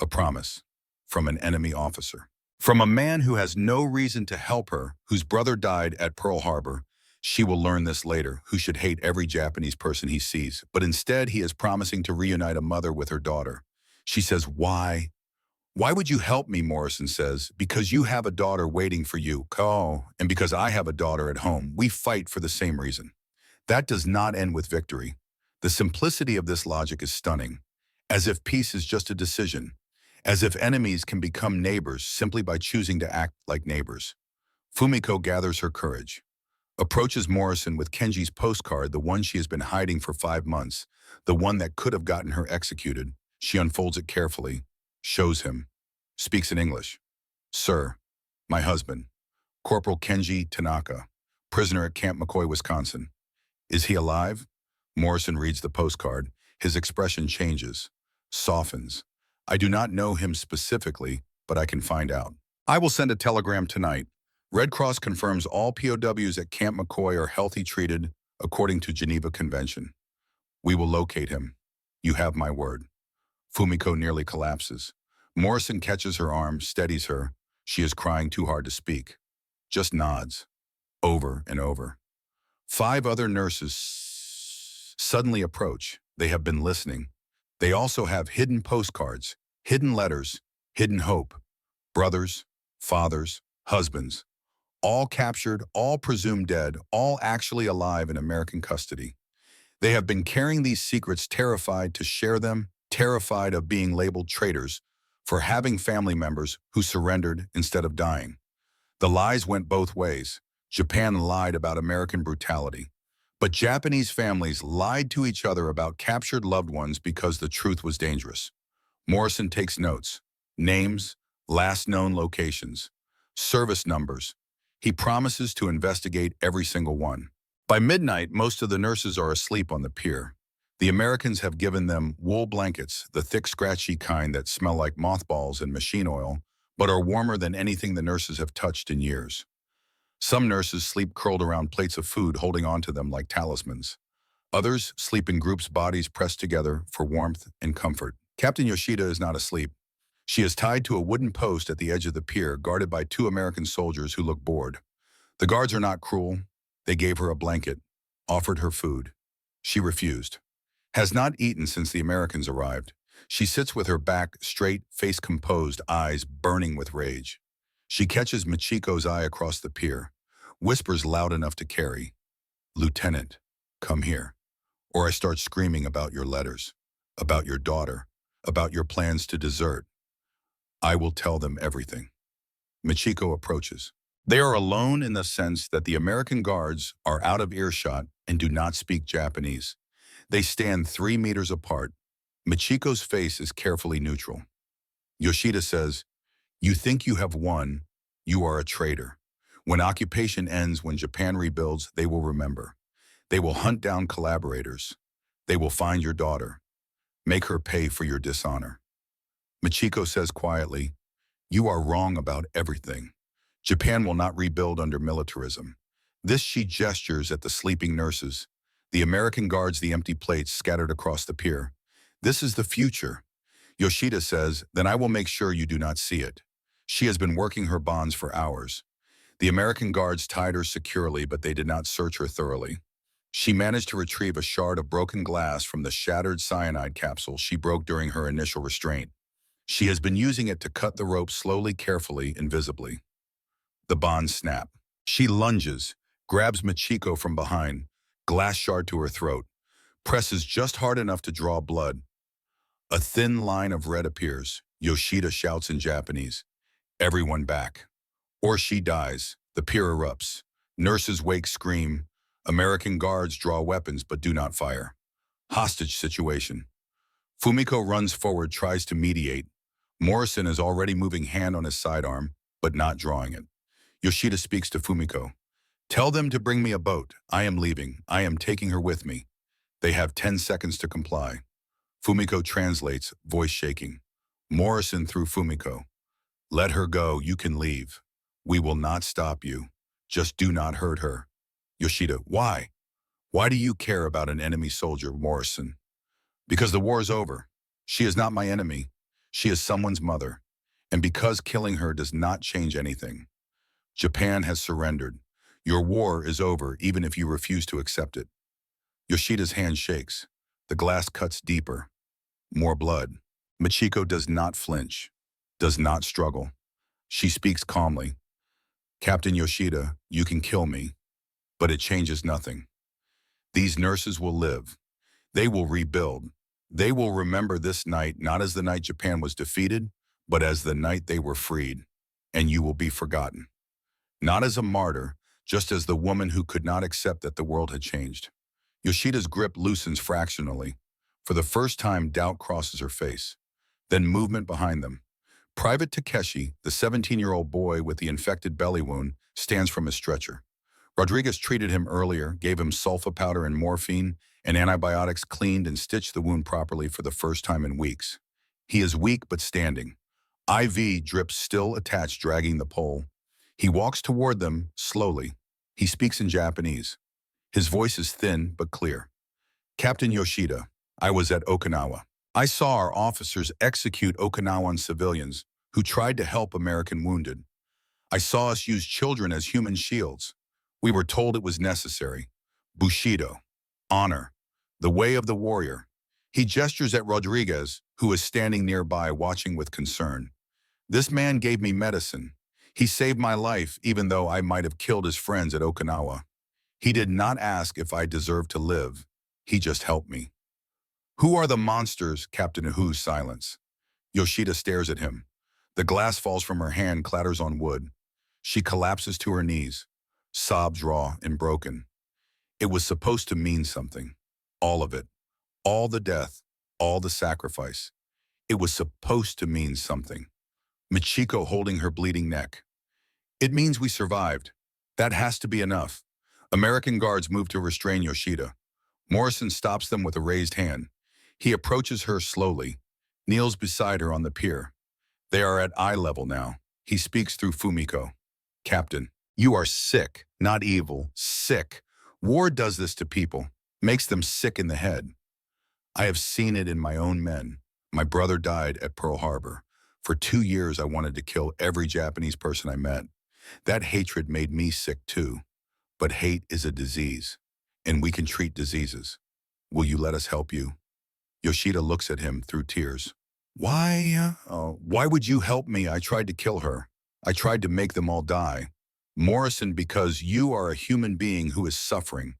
Speaker 1: A promise. From an enemy officer. From a man who has no reason to help her, whose brother died at Pearl Harbor. She will learn this later, who should hate every Japanese person he sees. But instead, he is promising to reunite a mother with her daughter. She says, why? Why would you help me, Morrison says. Because you have a daughter waiting for you. Oh, and because I have a daughter at home. We fight for the same reason. That does not end with victory. The simplicity of this logic is stunning. As if peace is just a decision. As if enemies can become neighbors simply by choosing to act like neighbors. Fumiko gathers her courage. Approaches Morrison with Kenji's postcard, the one she has been hiding for 5 months, the one that could have gotten her executed. She unfolds it carefully, shows him, speaks in English. Sir, my husband, Corporal Kenji Tanaka, prisoner at Camp McCoy, Wisconsin. Is he alive? Morrison reads the postcard. His expression changes, softens. I do not know him specifically, but I can find out. I will send a telegram tonight. Red Cross confirms all POWs at Camp McCoy are healthy treated according to Geneva Convention. We will locate him. You have my word. Fumiko nearly collapses. Morrison catches her arm, steadies her. She is crying too hard to speak. Just nods. Over and over. 5 other nurses suddenly approach. They have been listening. They also have hidden postcards, hidden letters, hidden hope. Brothers, fathers, husbands. All captured, all presumed dead, all actually alive in American custody. They have been carrying these secrets, terrified to share them, terrified of being labeled traitors for having family members who surrendered instead of dying. The lies went both ways. Japan lied about American brutality. But Japanese families lied to each other about captured loved ones because the truth was dangerous. Morrison takes notes. Names, last known locations, service numbers. He promises to investigate every single one. By midnight, most of the nurses are asleep on the pier. The Americans have given them wool blankets, the thick, scratchy kind that smell like mothballs and machine oil, but are warmer than anything the nurses have touched in years. Some nurses sleep curled around plates of food, holding onto them like talismans. Others sleep in groups, bodies pressed together for warmth and comfort. Captain Yoshida is not asleep. She is tied to a wooden post at the edge of the pier, guarded by 2 American soldiers who look bored. The guards are not cruel. They gave her a blanket, offered her food. She refused. Has not eaten since the Americans arrived. She sits with her back straight, face composed, eyes burning with rage. She catches Michiko's eye across the pier, whispers loud enough to carry, "Lieutenant, come here," or I start screaming about your letters, about your daughter, about your plans to desert. I will tell them everything. Michiko approaches. They are alone in the sense that the American guards are out of earshot and do not speak Japanese. They stand 3 meters apart. Michiko's face is carefully neutral. Yoshida says, "You think you have won, you are a traitor. When occupation ends, when Japan rebuilds, they will remember. They will hunt down collaborators. They will find your daughter. Make her pay for your dishonor." Michiko says quietly, "You are wrong about everything. Japan will not rebuild under militarism." This she gestures at the sleeping nurses, the American guards, the empty plates scattered across the pier. "This is the future." Yoshida says, "Then I will make sure you do not see it." She has been working her bonds for hours. The American guards tied her securely, but they did not search her thoroughly. She managed to retrieve a shard of broken glass from the shattered cyanide capsule she broke during her initial restraint. She has been using it to cut the rope slowly, carefully, invisibly. The bonds snap. She lunges, grabs Michiko from behind, glass shard to her throat, presses just hard enough to draw blood. A thin line of red appears. Yoshida shouts in Japanese, "Everyone back." Or she dies. The pier erupts. Nurses wake, scream. American guards draw weapons but do not fire. Hostage situation. Fumiko runs forward, tries to mediate. Morrison is already moving hand on his sidearm, but not drawing it. Yoshida speaks to Fumiko. "Tell them to bring me a boat. I am leaving. I am taking her with me." They have 10 seconds to comply. Fumiko translates, voice shaking. Morrison through Fumiko. "Let her go. You can leave. We will not stop you. Just do not hurt her." Yoshida, "Why? Why do you care about an enemy soldier, Morrison?" "Because the war is over. She is not my enemy. She is someone's mother. And because killing her does not change anything. Japan has surrendered. Your war is over even if you refuse to accept it." Yoshida's hand shakes. The glass cuts deeper. More blood. Michiko does not flinch. does not struggle. She speaks calmly. Captain Yoshida, you can kill me, but it changes nothing. These nurses will live. They will rebuild. They will remember this night not as the night Japan was defeated, but as the night they were freed. And you will be forgotten. Not as a martyr, just as the woman who could not accept that the world had changed. Yoshida's grip loosens fractionally. For the first time, doubt crosses her face. Then movement behind them. Private Takeshi, the 17-year-old boy with the infected belly wound, stands from his stretcher. Rodriguez treated him earlier, gave him sulfa powder and morphine, and antibiotics, cleaned and stitched the wound properly for the first time in weeks. He is weak but standing. IV drips still attached, dragging the pole. He walks toward them, slowly. He speaks in Japanese. His voice is thin but clear. Captain Yoshida, I was at Okinawa. I saw our officers execute Okinawan civilians who tried to help American wounded. I saw us use children as human shields. We were told it was necessary. Bushido. Honor. The way of the warrior. He gestures at Rodriguez, who is standing nearby watching with concern. This man gave me medicine. He saved my life even though I might have killed his friends at Okinawa. He did not ask if I deserved to live. He just helped me. Who are the monsters? Captain Ahu's silence. Yoshida stares at him. The glass falls from her hand, clatters on wood. She collapses to her knees. Sobs raw and broken. It was supposed to mean something. All of it. All the death. All the sacrifice. It was supposed to mean something. Michiko holding her bleeding neck. It means we survived. That has to be enough. American guards move to restrain Yoshida. Morrison stops them with a raised hand. He approaches her slowly, kneels beside her on the pier. They are at eye level now. He speaks through Fumiko. Captain, you are sick, not evil, sick. War does this to people, makes them sick in the head. I have seen it in my own men. My brother died at Pearl Harbor. For 2 years, I wanted to kill every Japanese person I met. That hatred made me sick too. But hate is a disease, and we can treat diseases. Will you let us help you? Yoshida looks at him through tears. Why would you help me? I tried to kill her. I tried to make them all die. Morrison, because you are a human being who is suffering.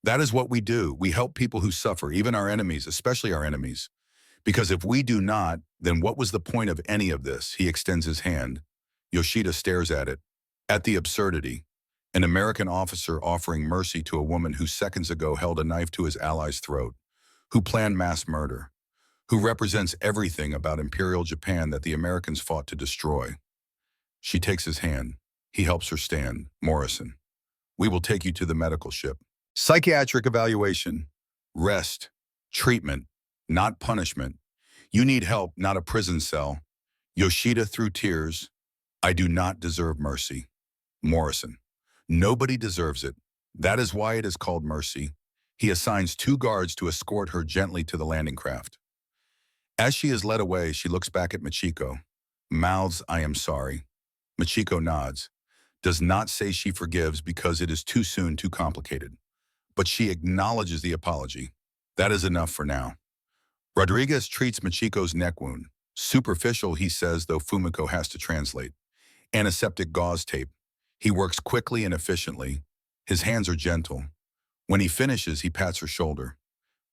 Speaker 1: That is what we do. We help people who suffer, even our enemies, especially our enemies. Because if we do not, then what was the point of any of this? He extends his hand. Yoshida stares at it, at the absurdity. An American officer offering mercy to a woman who seconds ago held a knife to his ally's throat, who planned mass murder, who represents everything about Imperial Japan that the Americans fought to destroy. She takes his hand. He helps her stand. Morrison, we will take you to the medical ship. Psychiatric evaluation. Rest. Treatment. Not punishment. You need help, not a prison cell. Yoshida through tears. I do not deserve mercy. Morrison. Nobody deserves it. That is why it is called mercy. He assigns 2 guards to escort her gently to the landing craft. As she is led away, she looks back at Michiko. Mouths, I am sorry. Michiko nods. Does not say she forgives because it is too soon, too complicated. But she acknowledges the apology. That is enough for now. Rodriguez treats Michiko's neck wound. Superficial, he says, though Fumiko has to translate. Antiseptic gauze tape. He works quickly and efficiently. His hands are gentle. When he finishes, he pats her shoulder.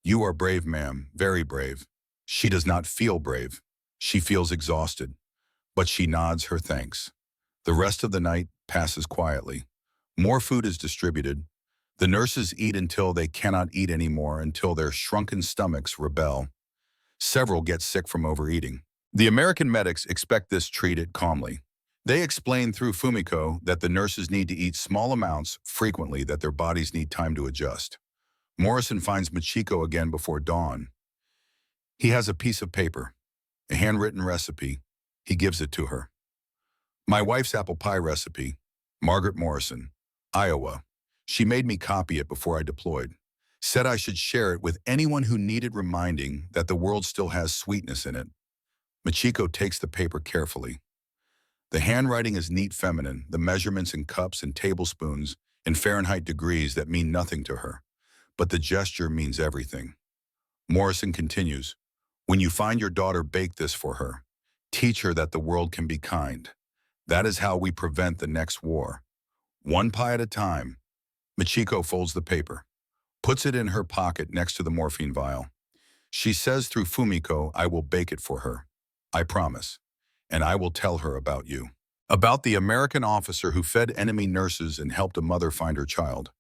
Speaker 1: You are brave, ma'am, very brave. She does not feel brave. She feels exhausted. But she nods her thanks. The rest of the night passes quietly. More food is distributed. The nurses eat until they cannot eat anymore, until their shrunken stomachs rebel. Several get sick from overeating. The American medics expect this treated calmly. They explain through Fumiko that the nurses need to eat small amounts frequently, that their bodies need time to adjust. Morrison finds Michiko again before dawn. He has a piece of paper, a handwritten recipe. He gives it to her. My wife's apple pie recipe, Margaret Morrison, Iowa. She made me copy it before I deployed. Said I should share it with anyone who needed reminding that the world still has sweetness in it. Michiko takes the paper carefully. The handwriting is neat, feminine, the measurements in cups and tablespoons and Fahrenheit degrees that mean nothing to her. But the gesture means everything. Morrison continues, when you find your daughter, bake this for her. Teach her that the world can be kind. That is how we prevent the next war. One pie at a time. Michiko folds the paper, puts it in her pocket next to the morphine vial. She says through Fumiko, I will bake it for her. I promise. And I will tell her about you. About the American officer who fed enemy nurses and helped a mother find her child.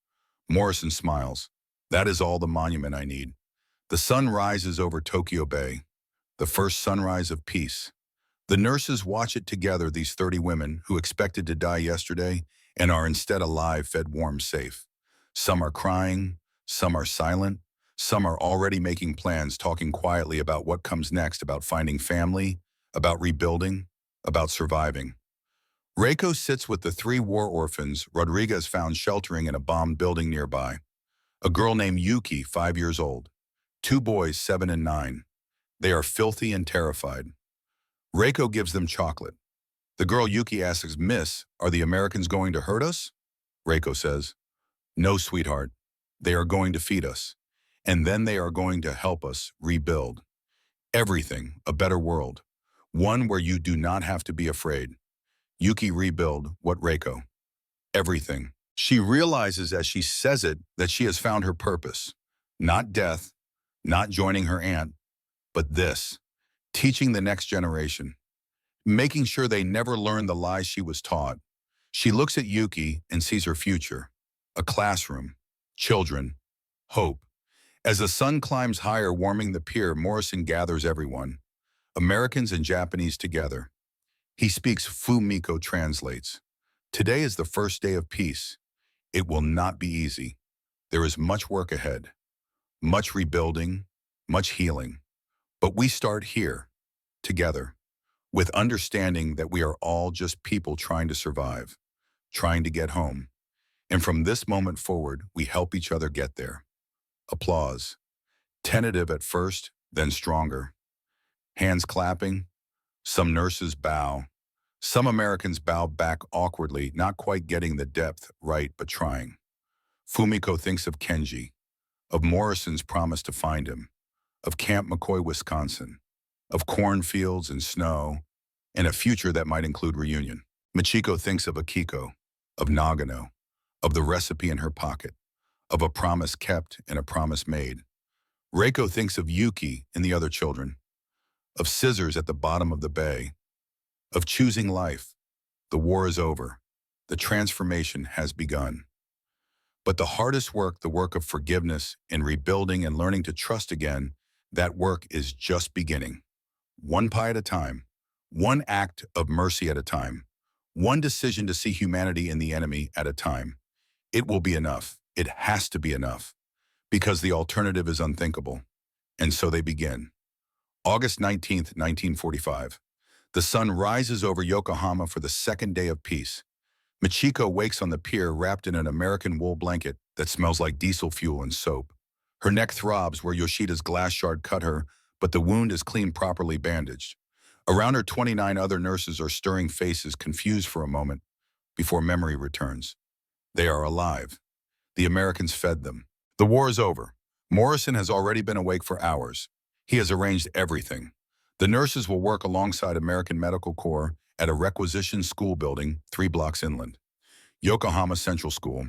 Speaker 1: Morrison smiles. That is all the monument I need. The sun rises over Tokyo Bay, the first sunrise of peace. The nurses watch it together, these 30 women who expected to die yesterday and are instead alive, fed, warm, safe. Some are crying, some are silent, some are already making plans, talking quietly about what comes next, about finding family, about rebuilding, about surviving. Reiko sits with the 3 war orphans Rodriguez found sheltering in a bombed building nearby. A girl named Yuki, 5 years old. 2 boys, 7 and 9. They are filthy and terrified. Reiko gives them chocolate. The girl Yuki asks, Miss, are the Americans going to hurt us? Reiko says, no, sweetheart. They are going to feed us. And then they are going to help us rebuild. Everything, a better world. One where you do not have to be afraid. Yuki rebuild, what Reiko? Everything. She realizes as she says it that she has found her purpose. Not death, not joining her aunt, but this. Teaching the next generation. Making sure they never learn the lies she was taught. She looks at Yuki and sees her future. A classroom. Children. Hope. As the sun climbs higher, warming the pier, Morrison gathers everyone. Americans and Japanese together. He speaks, Fumiko translates. Today is the first day of peace. It will not be easy. There is much work ahead. Much rebuilding, much healing. But we start here, together, with understanding that we are all just people trying to survive, trying to get home. And from this moment forward, we help each other get there. Applause. Tentative at first, then stronger. Hands clapping. Some nurses bow. Some Americans bow back awkwardly, not quite getting the depth right, but trying. Fumiko thinks of Kenji, of Morrison's promise to find him, of Camp McCoy, Wisconsin, of cornfields and snow, and a future that might include reunion. Michiko thinks of Akiko, of Nagano, of the recipe in her pocket, of a promise kept and a promise made. Reiko thinks of Yuki and the other children, of scissors at the bottom of the bay, of choosing life. The war is over. The transformation has begun. But the hardest work, the work of forgiveness and rebuilding and learning to trust again, that work is just beginning. One pie at a time, one act of mercy at a time, one decision to see humanity in the enemy at a time. It will be enough. It has to be enough, because the alternative is unthinkable. And so they begin. August 19th, 1945. The sun rises over Yokohama for the second day of peace. Michiko wakes on the pier wrapped in an American wool blanket that smells like diesel fuel and soap. Her neck throbs where Yoshida's glass shard cut her, but the wound is clean, properly bandaged. Around her, 29 other nurses are stirring faces, confused for a moment, before memory returns. They are alive. The Americans fed them. The war is over. Morrison has already been awake for hours. He has arranged everything. The nurses will work alongside American Medical Corps at a requisition school building 3 blocks inland. Yokohama Central School.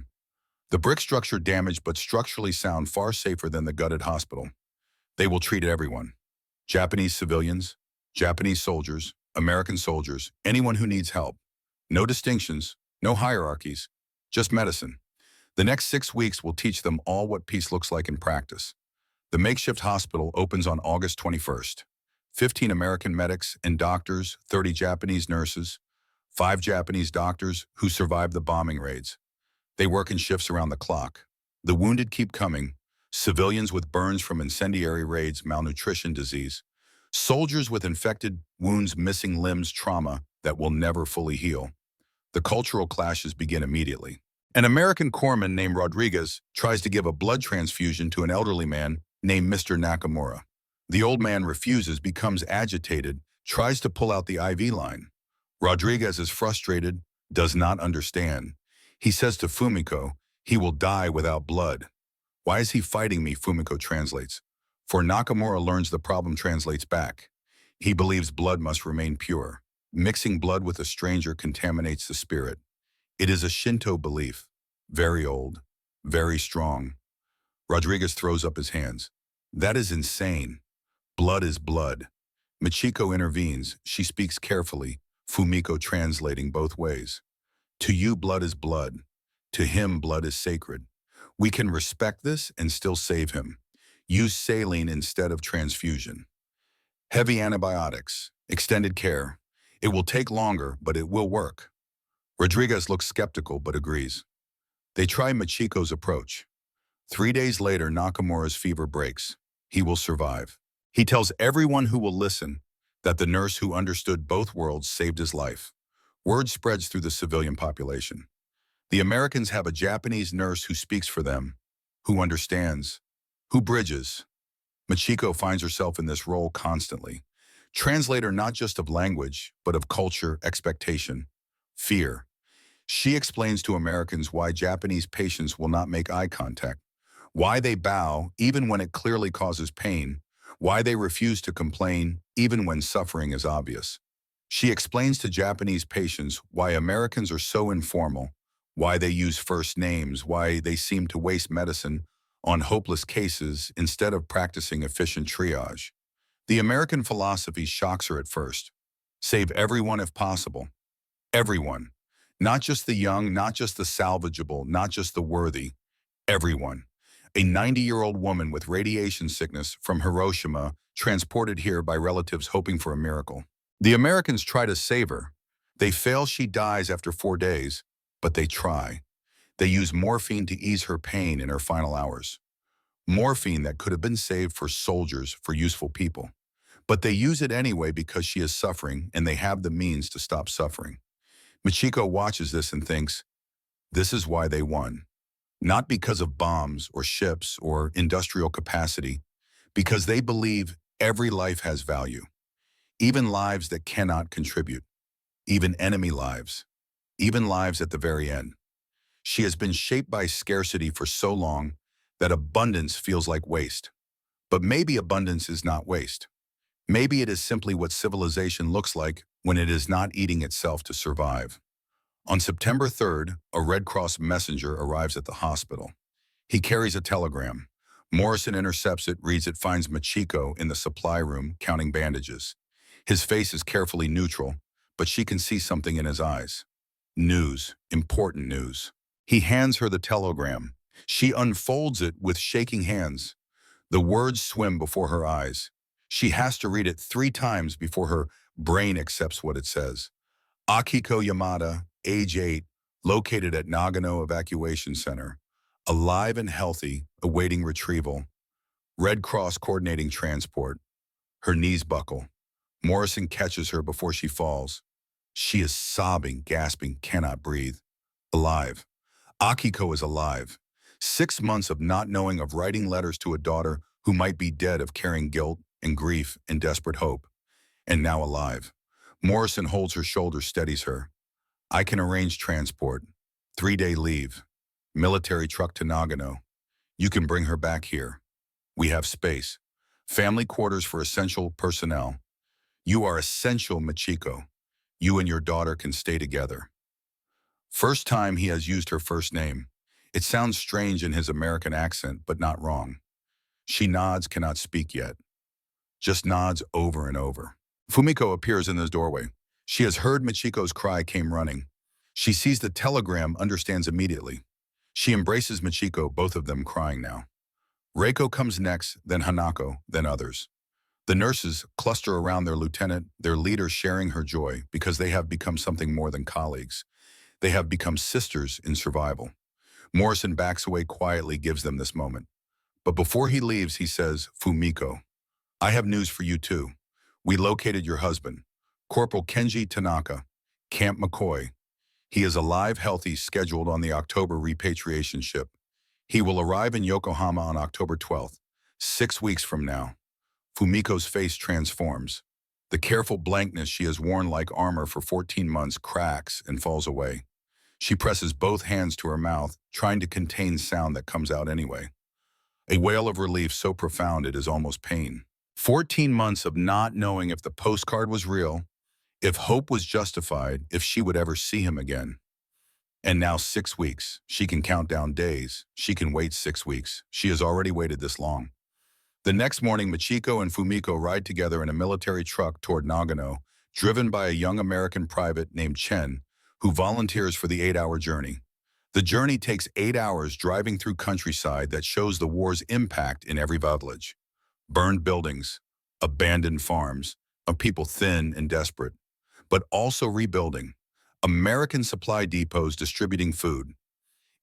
Speaker 1: The brick structure damaged but structurally sound, far safer than the gutted hospital. They will treat everyone. Japanese civilians, Japanese soldiers, American soldiers, anyone who needs help. No distinctions, no hierarchies, just medicine. The next 6 weeks will teach them all what peace looks like in practice. The makeshift hospital opens on August 21st. 15 American medics and doctors, 30 Japanese nurses, 5 Japanese doctors who survived the bombing raids. They work in shifts around the clock. The wounded keep coming. Civilians with burns from incendiary raids, malnutrition, disease. Soldiers with infected wounds, missing limbs, trauma that will never fully heal. The cultural clashes begin immediately. An American corpsman named Rodriguez tries to give a blood transfusion to an elderly man named Mr. Nakamura. The old man refuses, becomes agitated, tries to pull out the IV line. Rodriguez is frustrated, does not understand. He says to Fumiko, he will die without blood. Why is he fighting me? Fumiko translates. For Nakamura learns, the problem translates back. He believes blood must remain pure. Mixing blood with a stranger contaminates the spirit. It is a Shinto belief. Very old, very strong. Rodriguez throws up his hands. That is insane. Blood is blood. Michiko intervenes. She speaks carefully, Fumiko translating both ways. To you, blood is blood. To him, blood is sacred. We can respect this and still save him. Use saline instead of transfusion. Heavy antibiotics, extended care. It will take longer, but it will work. Rodriguez looks skeptical but agrees. They try Michiko's approach. 3 days later, Nakamura's fever breaks. He will survive. He tells everyone who will listen that the nurse who understood both worlds saved his life. Word spreads through the civilian population. The Americans have a Japanese nurse who speaks for them, who understands, who bridges. Michiko finds herself in this role constantly. Translator not just of language, but of culture, expectation, fear. She explains to Americans why Japanese patients will not make eye contact, why they bow even when it clearly causes pain, why they refuse to complain even when suffering is obvious. She explains to Japanese patients why Americans are so informal, why they use first names, why they seem to waste medicine on hopeless cases instead of practicing efficient triage. The American philosophy shocks her at first. Save everyone if possible. Everyone. Not just the young, not just the salvageable, not just the worthy. Everyone. A 90-year-old woman with radiation sickness from Hiroshima transported here by relatives hoping for a miracle. The Americans try to save her. They fail, she dies after 4 days, but they try. They use morphine to ease her pain in her final hours. Morphine that could have been saved for soldiers, for useful people. But they use it anyway because she is suffering and they have the means to stop suffering. Michiko watches this and thinks, this is why they won. Not because of bombs or ships or industrial capacity, because they believe every life has value. Even lives that cannot contribute. Even enemy lives. Even lives at the very end. She has been shaped by scarcity for so long that abundance feels like waste. But maybe abundance is not waste. Maybe it is simply what civilization looks like when it is not eating itself to survive. On September 3rd, a Red Cross messenger arrives at the hospital. He carries a telegram. Morrison intercepts it, reads it, finds Michiko in the supply room counting bandages. His face is carefully neutral, but she can see something in his eyes. News, important news. He hands her the telegram. She unfolds it with shaking hands. The words swim before her eyes. She has to read it 3 times before her brain accepts what it says. Akiko Yamada, age 8, located at Nagano Evacuation Center. Alive and healthy, awaiting retrieval. Red Cross coordinating transport. Her knees buckle. Morrison catches her before she falls. She is sobbing, gasping, cannot breathe. Alive. Akiko is alive. 6 months of not knowing, of writing letters to a daughter who might be dead, of carrying guilt and grief and desperate hope. And now alive. Morrison holds her shoulder, steadies her. I can arrange transport. 3-day leave. Military truck to Nagano. You can bring her back here. We have space. Family quarters for essential personnel. You are essential, Michiko. You and your daughter can stay together. First time he has used her first name. It sounds strange in his American accent, but not wrong. She nods, cannot speak yet. Just nods over and over. Fumiko appears in the doorway. She has heard Michiko's cry, came running. She sees the telegram, understands immediately. She embraces Michiko, both of them crying now. Reiko comes next, then Hanako, then others. The nurses cluster around their lieutenant, their leader, sharing her joy because they have become something more than colleagues. They have become sisters in survival. Morrison backs away quietly, gives them this moment. But before he leaves, he says, Fumiko, I have news for you too. We located your husband, Corporal Kenji Tanaka, Camp McCoy. He is alive, healthy, scheduled on the October repatriation ship. He will arrive in Yokohama on October 12th, 6 weeks from now. Fumiko's face transforms. The careful blankness she has worn like armor for 14 months cracks and falls away. She presses both hands to her mouth, trying to contain sound that comes out anyway. A wail of relief so profound it is almost pain. 14 months of not knowing if the postcard was real, if hope was justified, if she would ever see him again. And now 6 weeks. She can count down days. She can wait 6 weeks. She has already waited this long. The next morning, Michiko and Fumiko ride together in a military truck toward Nagano, driven by a young American private named Chen, who volunteers for the 8-hour journey. The journey takes 8 hours driving through countryside that shows the war's impact in every village. Burned buildings, abandoned farms, of people thin and desperate, but also rebuilding. American supply depots distributing food,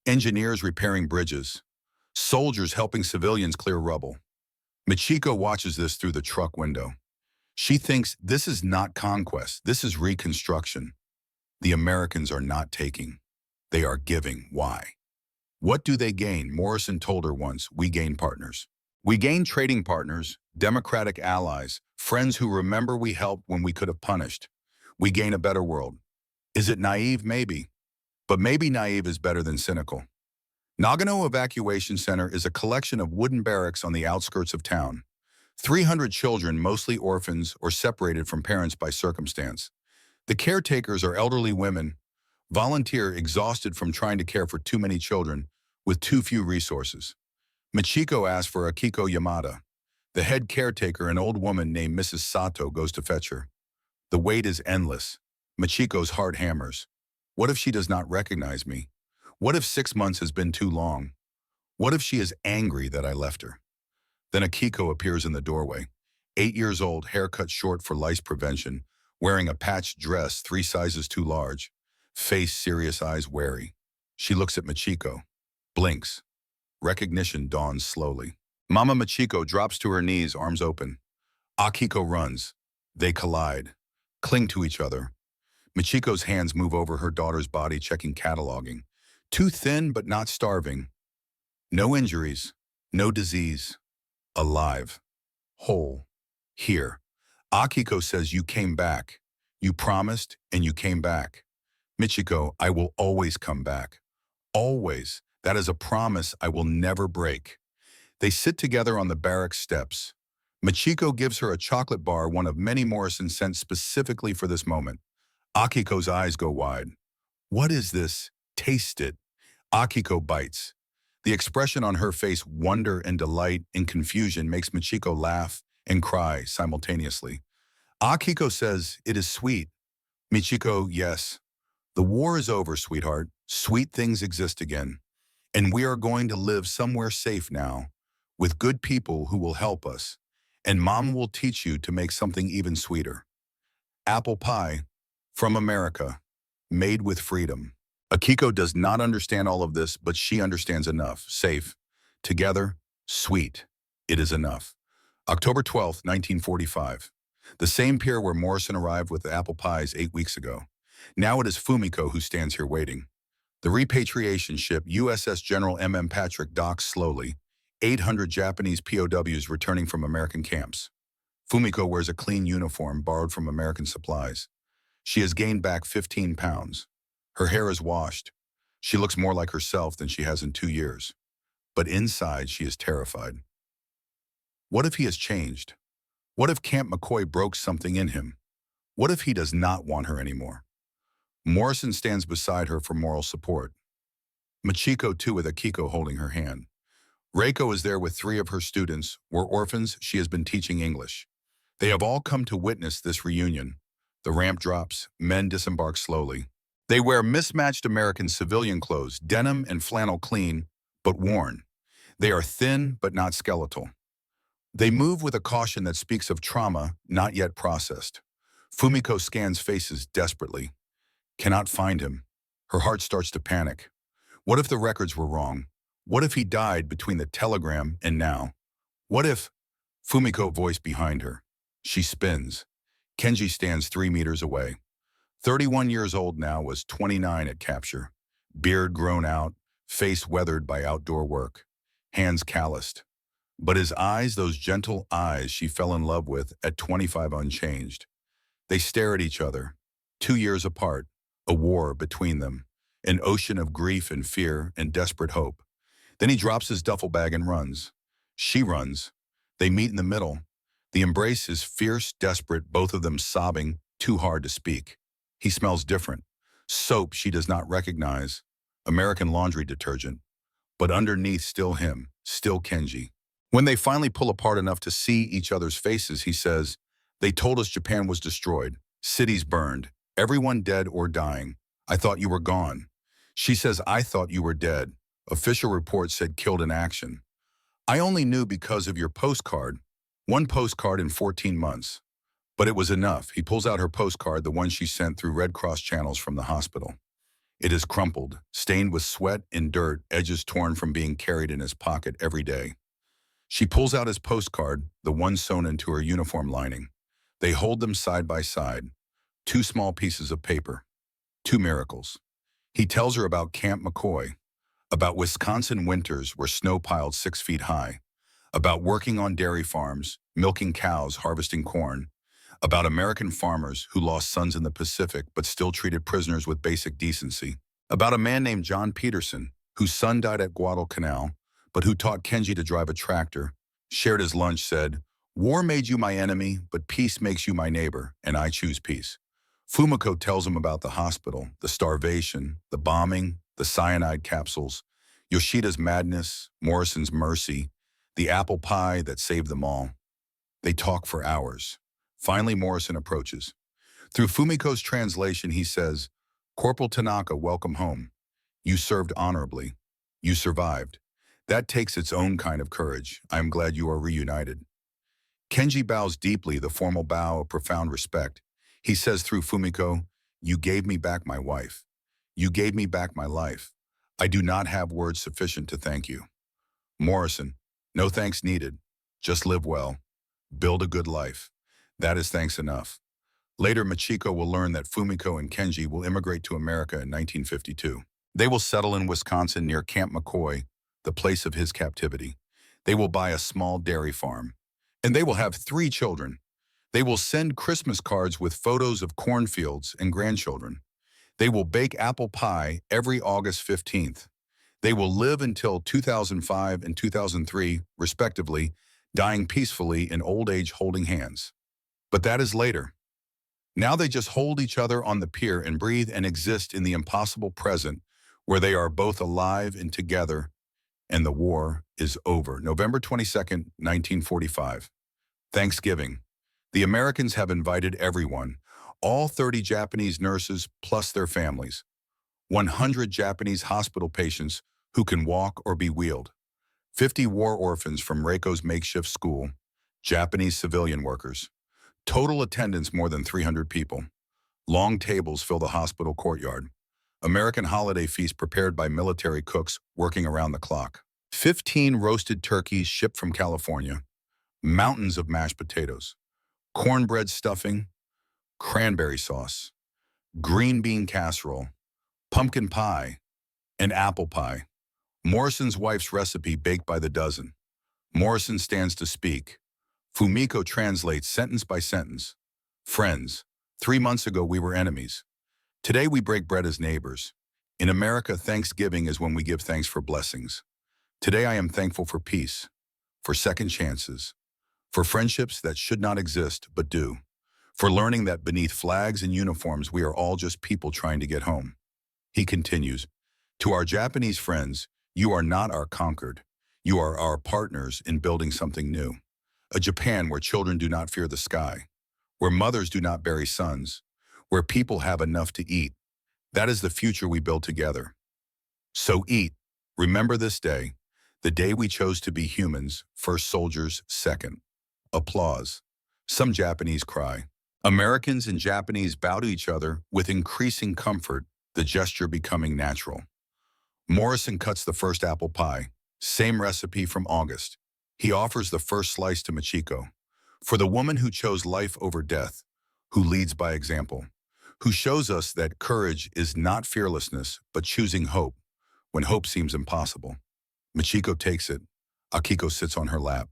Speaker 1: engineers repairing bridges, soldiers helping civilians clear rubble. Michiko watches this through the truck window. She thinks this is not conquest, this is reconstruction. The Americans are not taking, they are giving. Why? What do they gain? Morrison told her once, we gain partners. We gain trading partners, democratic allies, friends who remember we helped when we could have punished. We gain a better world. Is it naive? Maybe. But maybe naive is better than cynical. Nagano Evacuation Center is a collection of wooden barracks on the outskirts of town. 300 children, mostly orphans or separated from parents by circumstance. The caretakers are elderly women, volunteer exhausted from trying to care for too many children with too few resources. Michiko asks for Akiko Yamada. The head caretaker, an old woman named Mrs. Sato, goes to fetch her. The wait is endless. Michiko's heart hammers. What if she does not recognize me? What if 6 months has been too long? What if she is angry that I left her? Then Akiko appears in the doorway. 8 years old, hair cut short for lice prevention, wearing a patched dress 3 sizes too large. Face serious, eyes wary. She looks at Michiko. Blinks. Recognition dawns slowly. Mama Michiko drops to her knees, arms open. Akiko runs. They collide. Cling to each other. Michiko's hands move over her daughter's body, checking cataloging. Too thin, but not starving. No injuries. No disease. Alive. Whole. Here. Akiko says, you came back. You promised, and you came back. Michiko, I will always come back. Always. That is a promise I will never break. They sit together on the barracks steps. Michiko gives her a chocolate bar, one of many Morrison sent specifically for this moment. Akiko's eyes go wide. What is this? Taste it. Akiko bites. The expression on her face, wonder and delight and confusion, makes Michiko laugh and cry simultaneously. Akiko says, it is sweet. Michiko, yes. The war is over, sweetheart. Sweet things exist again. And we are going to live somewhere safe now, with good people who will help us. And Mom will teach you to make something even sweeter. Apple pie, from America, made with freedom. Akiko does not understand all of this, but she understands enough. Safe, together, sweet. It is enough. October 12th, 1945. The same pier where Morrison arrived with the apple pies 8 weeks ago. Now it is Fumiko who stands here waiting. The repatriation ship USS General M.M. Patrick docks slowly, 800 Japanese POWs returning from American camps. Fumiko wears a clean uniform borrowed from American supplies. She has gained back 15 pounds. Her hair is washed. She looks more like herself than she has in 2 years. But inside, she is terrified. What if he has changed? What if Camp McCoy broke something in him? What if he does not want her anymore? Morrison stands beside her for moral support. Michiko too, with Akiko holding her hand. Reiko is there with 3 of her students. Were orphans, she has been teaching English. They have all come to witness this reunion. The ramp drops, men disembark slowly. They wear mismatched American civilian clothes, denim and flannel clean, but worn. They are thin, but not skeletal. They move with a caution that speaks of trauma not yet processed. Fumiko scans faces desperately. Cannot find him. Her heart starts to panic. What if the records were wrong? What if he died between the telegram and now? What if... Fumiko voice behind her. She spins. Kenji stands 3 meters away. 31 years old now, was 29 at capture. Beard grown out, face weathered by outdoor work. Hands calloused. But his eyes, those gentle eyes she fell in love with at 25, unchanged. They stare at each other. 2 years apart. A war between them. An ocean of grief and fear and desperate hope. Then he drops his duffel bag and runs. She runs. They meet in the middle. The embrace is fierce, desperate, both of them sobbing, too hard to speak. He smells different. Soap she does not recognize. American laundry detergent. But underneath, still him, still Kenji. When they finally pull apart enough to see each other's faces, he says, "They told us Japan was destroyed, cities burned, everyone dead or dying. I thought you were gone." She says, "I thought you were dead. Official reports said killed in action. I only knew because of your postcard. One postcard in 14 months. But it was enough." He pulls out her postcard, the one she sent through Red Cross channels from the hospital. It is crumpled, stained with sweat and dirt, edges torn from being carried in his pocket every day. She pulls out his postcard, the one sewn into her uniform lining. They hold them side by side. Two small pieces of paper. Two miracles. He tells her about Camp McCoy, about Wisconsin winters where snow piled 6 feet high, about working on dairy farms, milking cows, harvesting corn, about American farmers who lost sons in the Pacific but still treated prisoners with basic decency, about a man named John Peterson, whose son died at Guadalcanal, but who taught Kenji to drive a tractor, shared his lunch, said, "War made you my enemy, but peace makes you my neighbor, and I choose peace." Fumiko tells him about the hospital, the starvation, the bombing, the cyanide capsules, Yoshida's madness, Morrison's mercy, the apple pie that saved them all. They talk for hours. Finally, Morrison approaches. Through Fumiko's translation, he says, "Corporal Tanaka, welcome home. You served honorably. You survived. That takes its own kind of courage. I am glad you are reunited." Kenji bows deeply, the formal bow of profound respect. He says through Fumiko, "You gave me back my wife. You gave me back my life. I do not have words sufficient to thank you." Morrison, "No thanks needed. Just live well. Build a good life. That is thanks enough." Later, Machiko will learn that Fumiko and Kenji will immigrate to America in 1952. They will settle in Wisconsin near Camp McCoy, the place of his captivity. They will buy a small dairy farm. And they will have 3 children. They will send Christmas cards with photos of cornfields and grandchildren. They will bake apple pie every August 15th. They will live until 2005 and 2003, respectively, dying peacefully in old age holding hands. But that is later. Now they just hold each other on the pier and breathe and exist in the impossible present where they are both alive and together, and the war is over. November 22nd, 1945. Thanksgiving. The Americans have invited everyone, all 30 Japanese nurses plus their families, 100 Japanese hospital patients who can walk or be wheeled, 50 war orphans from Reiko's makeshift school, Japanese civilian workers. Total attendance more than 300 people. Long tables fill the hospital courtyard. American holiday feast prepared by military cooks working around the clock. 15 roasted turkeys shipped from California. Mountains of mashed potatoes. Cornbread stuffing. Cranberry sauce. Green bean casserole. Pumpkin pie. And apple pie. Morrison's wife's recipe baked by the dozen. Morrison stands to speak. Fumiko translates sentence by sentence. Friends, 3 months ago we were enemies. Today we break bread as neighbors. In America, Thanksgiving is when we give thanks for blessings. Today I am thankful for peace, for second chances, for friendships that should not exist but do, for learning that beneath flags and uniforms we are all just people trying to get home." He continues, "To our Japanese friends, you are not our conquered. You are our partners in building something new. A Japan where children do not fear the sky, where mothers do not bury sons, where people have enough to eat. That is the future we build together. So eat. Remember this day, the day we chose to be humans, first soldiers, second." Applause. Some Japanese cry. Americans and Japanese bow to each other with increasing comfort, the gesture becoming natural. Morrison cuts the first apple pie, same recipe from August. He offers the first slice to Machiko. For the woman who chose life over death, who leads by example, who shows us that courage is not fearlessness, but choosing hope when hope seems impossible. Machiko takes it. Akiko sits on her lap.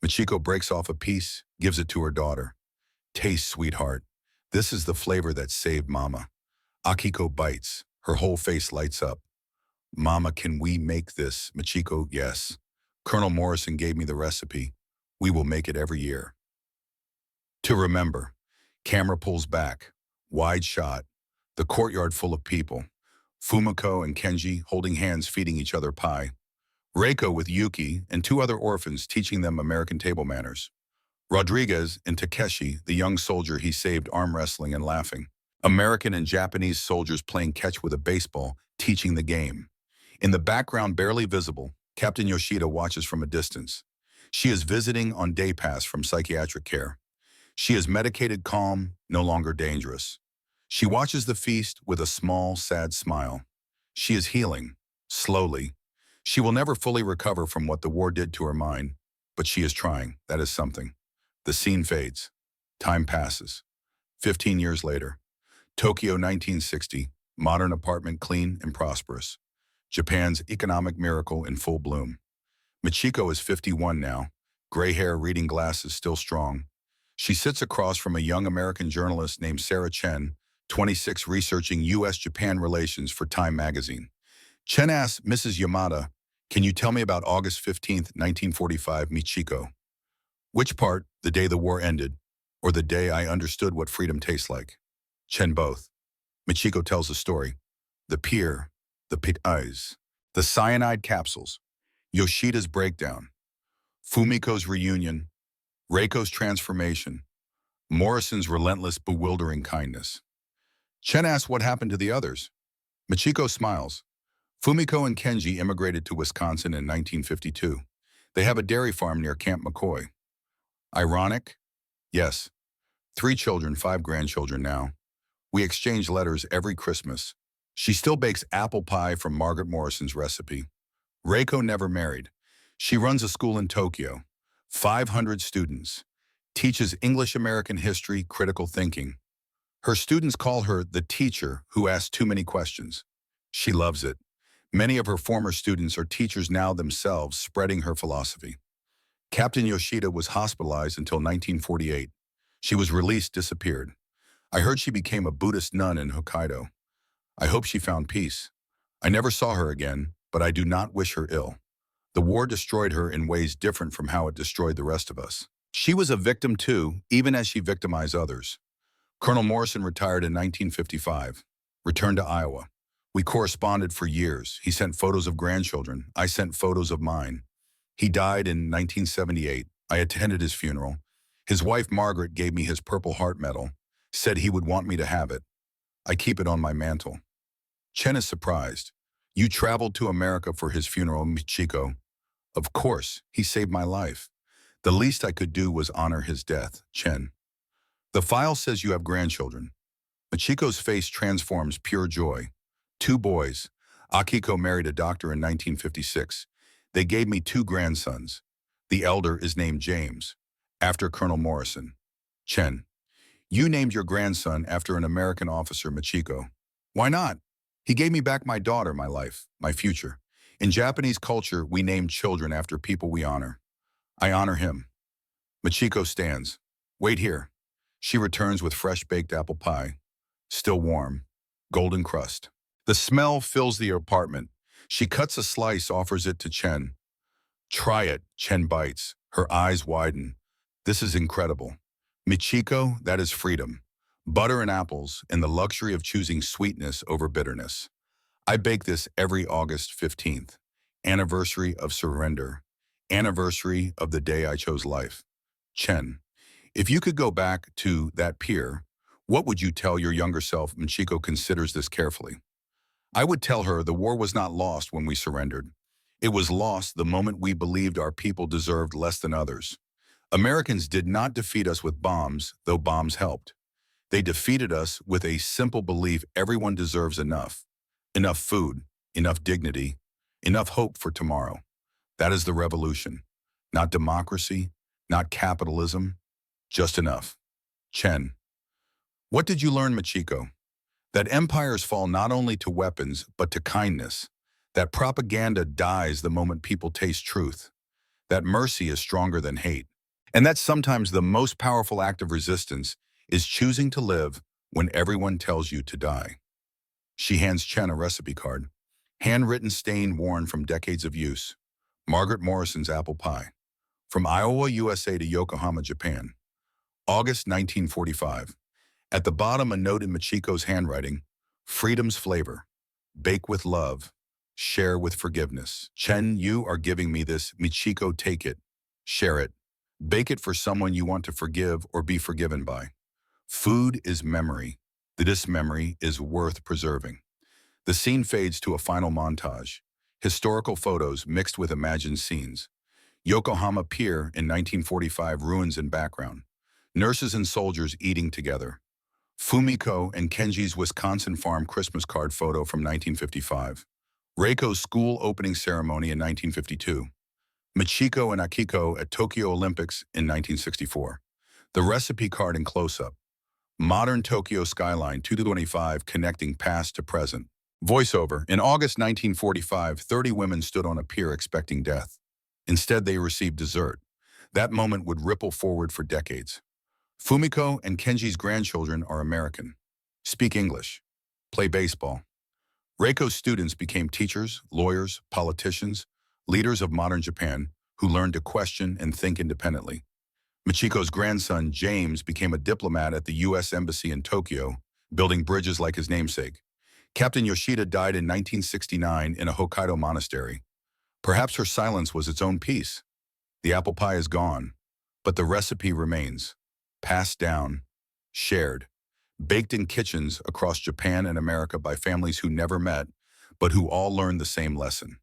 Speaker 1: Machiko breaks off a piece, gives it to her daughter. "Taste, sweetheart. This is the flavor that saved Mama." Akiko bites. Her whole face lights up. "Mama, can we make this?" Machiko, "Yes. Colonel Morrison gave me the recipe. We will make it every year." To remember, camera pulls back, wide shot, the courtyard full of people. Fumiko and Kenji holding hands feeding each other pie. Reiko with Yuki and two other orphans teaching them American table manners. Rodriguez and Takeshi, the young soldier he saved arm wrestling and laughing. American and Japanese soldiers playing catch with a baseball, teaching the game. In the background, barely visible, Captain Yoshida watches from a distance. She is visiting on day pass from psychiatric care. She is medicated calm, no longer dangerous. She watches the feast with a small, sad smile. She is healing, slowly. She will never fully recover from what the war did to her mind, but she is trying. That is something. The scene fades. Time passes. 15 years later. Tokyo 1960, modern apartment clean and prosperous. Japan's economic miracle in full bloom. Michiko is 51 now, gray hair, reading glasses still strong. She sits across from a young American journalist named Sarah Chen, 26, researching U.S.-Japan relations for Time magazine. Chen asks Mrs. Yamada, "Can you tell me about August 15th, 1945, Michiko? Which part, the day the war ended, or the day I understood what freedom tastes like?" Chen, both. Michiko tells the story. The pier, the pit eyes, the cyanide capsules, Yoshida's breakdown, Fumiko's reunion, Reiko's transformation, Morrison's relentless, bewildering kindness. Chen asks what happened to the others. Michiko smiles. Fumiko and Kenji immigrated to Wisconsin in 1952. They have a dairy farm near Camp McCoy. Ironic? Yes. 3 children, 5 grandchildren now. We exchange letters every Christmas. She still bakes apple pie from Margaret Morrison's recipe. Reiko never married. She runs a school in Tokyo. 500 students. Teaches English-American history, critical thinking. Her students call her the teacher who asks too many questions. She loves it. Many of her former students are teachers now themselves, spreading her philosophy. Captain Yoshida was hospitalized until 1948. She was released, disappeared. I heard she became a Buddhist nun in Hokkaido. I hope she found peace. I never saw her again, but I do not wish her ill. The war destroyed her in ways different from how it destroyed the rest of us. She was a victim too, even as she victimized others. Colonel Morrison retired in 1955, returned to Iowa. We corresponded for years. He sent photos of grandchildren. I sent photos of mine. He died in 1978. I attended his funeral. His wife, Margaret, gave me his Purple Heart medal, said he would want me to have it. I keep it on my mantle. Chen is surprised. You traveled to America for his funeral, Michiko. Of course, he saved my life. The least I could do was honor his death, Chen. The file says you have grandchildren. Michiko's face transforms pure joy. 2 boys. Akiko married a doctor in 1956. They gave me 2 grandsons. The elder is named James, after Colonel Morrison. Chen. You named your grandson after an American officer, Michiko. Why not? He gave me back my daughter, my life, my future. In Japanese culture, we name children after people we honor. I honor him. Michiko stands. Wait here. She returns with fresh baked apple pie. Still warm. Golden crust. The smell fills the apartment. She cuts a slice, offers it to Chen. Try it, Chen bites. Her eyes widen. This is incredible. Michiko, that is freedom. Butter and apples, and the luxury of choosing sweetness over bitterness. I bake this every August 15th. Anniversary of surrender. Anniversary of the day I chose life. Chen, if you could go back to that pier, what would you tell your younger self? Michiko considers this carefully. I would tell her the war was not lost when we surrendered. It was lost the moment we believed our people deserved less than others. Americans did not defeat us with bombs, though bombs helped. They defeated us with a simple belief everyone deserves enough. Enough food, enough dignity, enough hope for tomorrow. That is the revolution. Not democracy, not capitalism, just enough. Chen. What did you learn, Michiko? That empires fall not only to weapons, but to kindness. That propaganda dies the moment people taste truth. That mercy is stronger than hate. And that sometimes the most powerful act of resistance is choosing to live when everyone tells you to die. She hands Chen a recipe card. Handwritten, stain worn from decades of use. Margaret Morrison's apple pie. From Iowa, USA to Yokohama, Japan. August 1945. At the bottom, a note in Michiko's handwriting: freedom's flavor. Bake with love. Share with forgiveness. Chen, you are giving me this. Michiko, take it. Share it. Bake it for someone you want to forgive or be forgiven by. Food is memory. This memory is worth preserving. The scene fades to a final montage. Historical photos mixed with imagined scenes. Yokohama Pier in 1945 ruins in background. Nurses and soldiers eating together. Fumiko and Kenji's Wisconsin farm Christmas card photo from 1955. Reiko's school opening ceremony in 1952. Michiko and Akiko at Tokyo Olympics in 1964. The recipe card in close-up. Modern Tokyo skyline 2025 connecting past to present. Voiceover. In August 1945, 30 women stood on a pier expecting death. Instead, they received dessert. That moment would ripple forward for decades. Fumiko and Kenji's grandchildren are American. Speak English. Play baseball. Reiko's students became teachers, lawyers, politicians, leaders of modern Japan who learned to question and think independently. Michiko's grandson, James, became a diplomat at the U.S. Embassy in Tokyo, building bridges like his namesake. Captain Yoshida died in 1969 in a Hokkaido monastery. Perhaps her silence was its own peace. The apple pie is gone, but the recipe remains. Passed down, shared, baked in kitchens across Japan and America by families who never met, but who all learned the same lesson.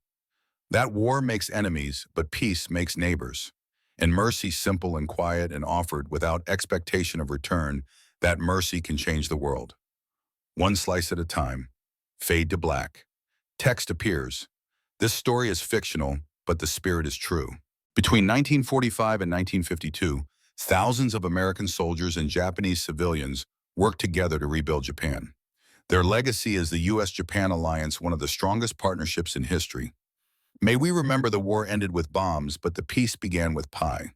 Speaker 1: That war makes enemies, but peace makes neighbors. And mercy, simple and quiet and offered without expectation of return, that mercy can change the world. One slice at a time. Fade to black. Text appears. This story is fictional, but the spirit is true. Between 1945 and 1952, thousands of American soldiers and Japanese civilians worked together to rebuild Japan. Their legacy is the U.S.-Japan alliance, one of the strongest partnerships in history. May we remember the war ended with bombs, but the peace began with pie.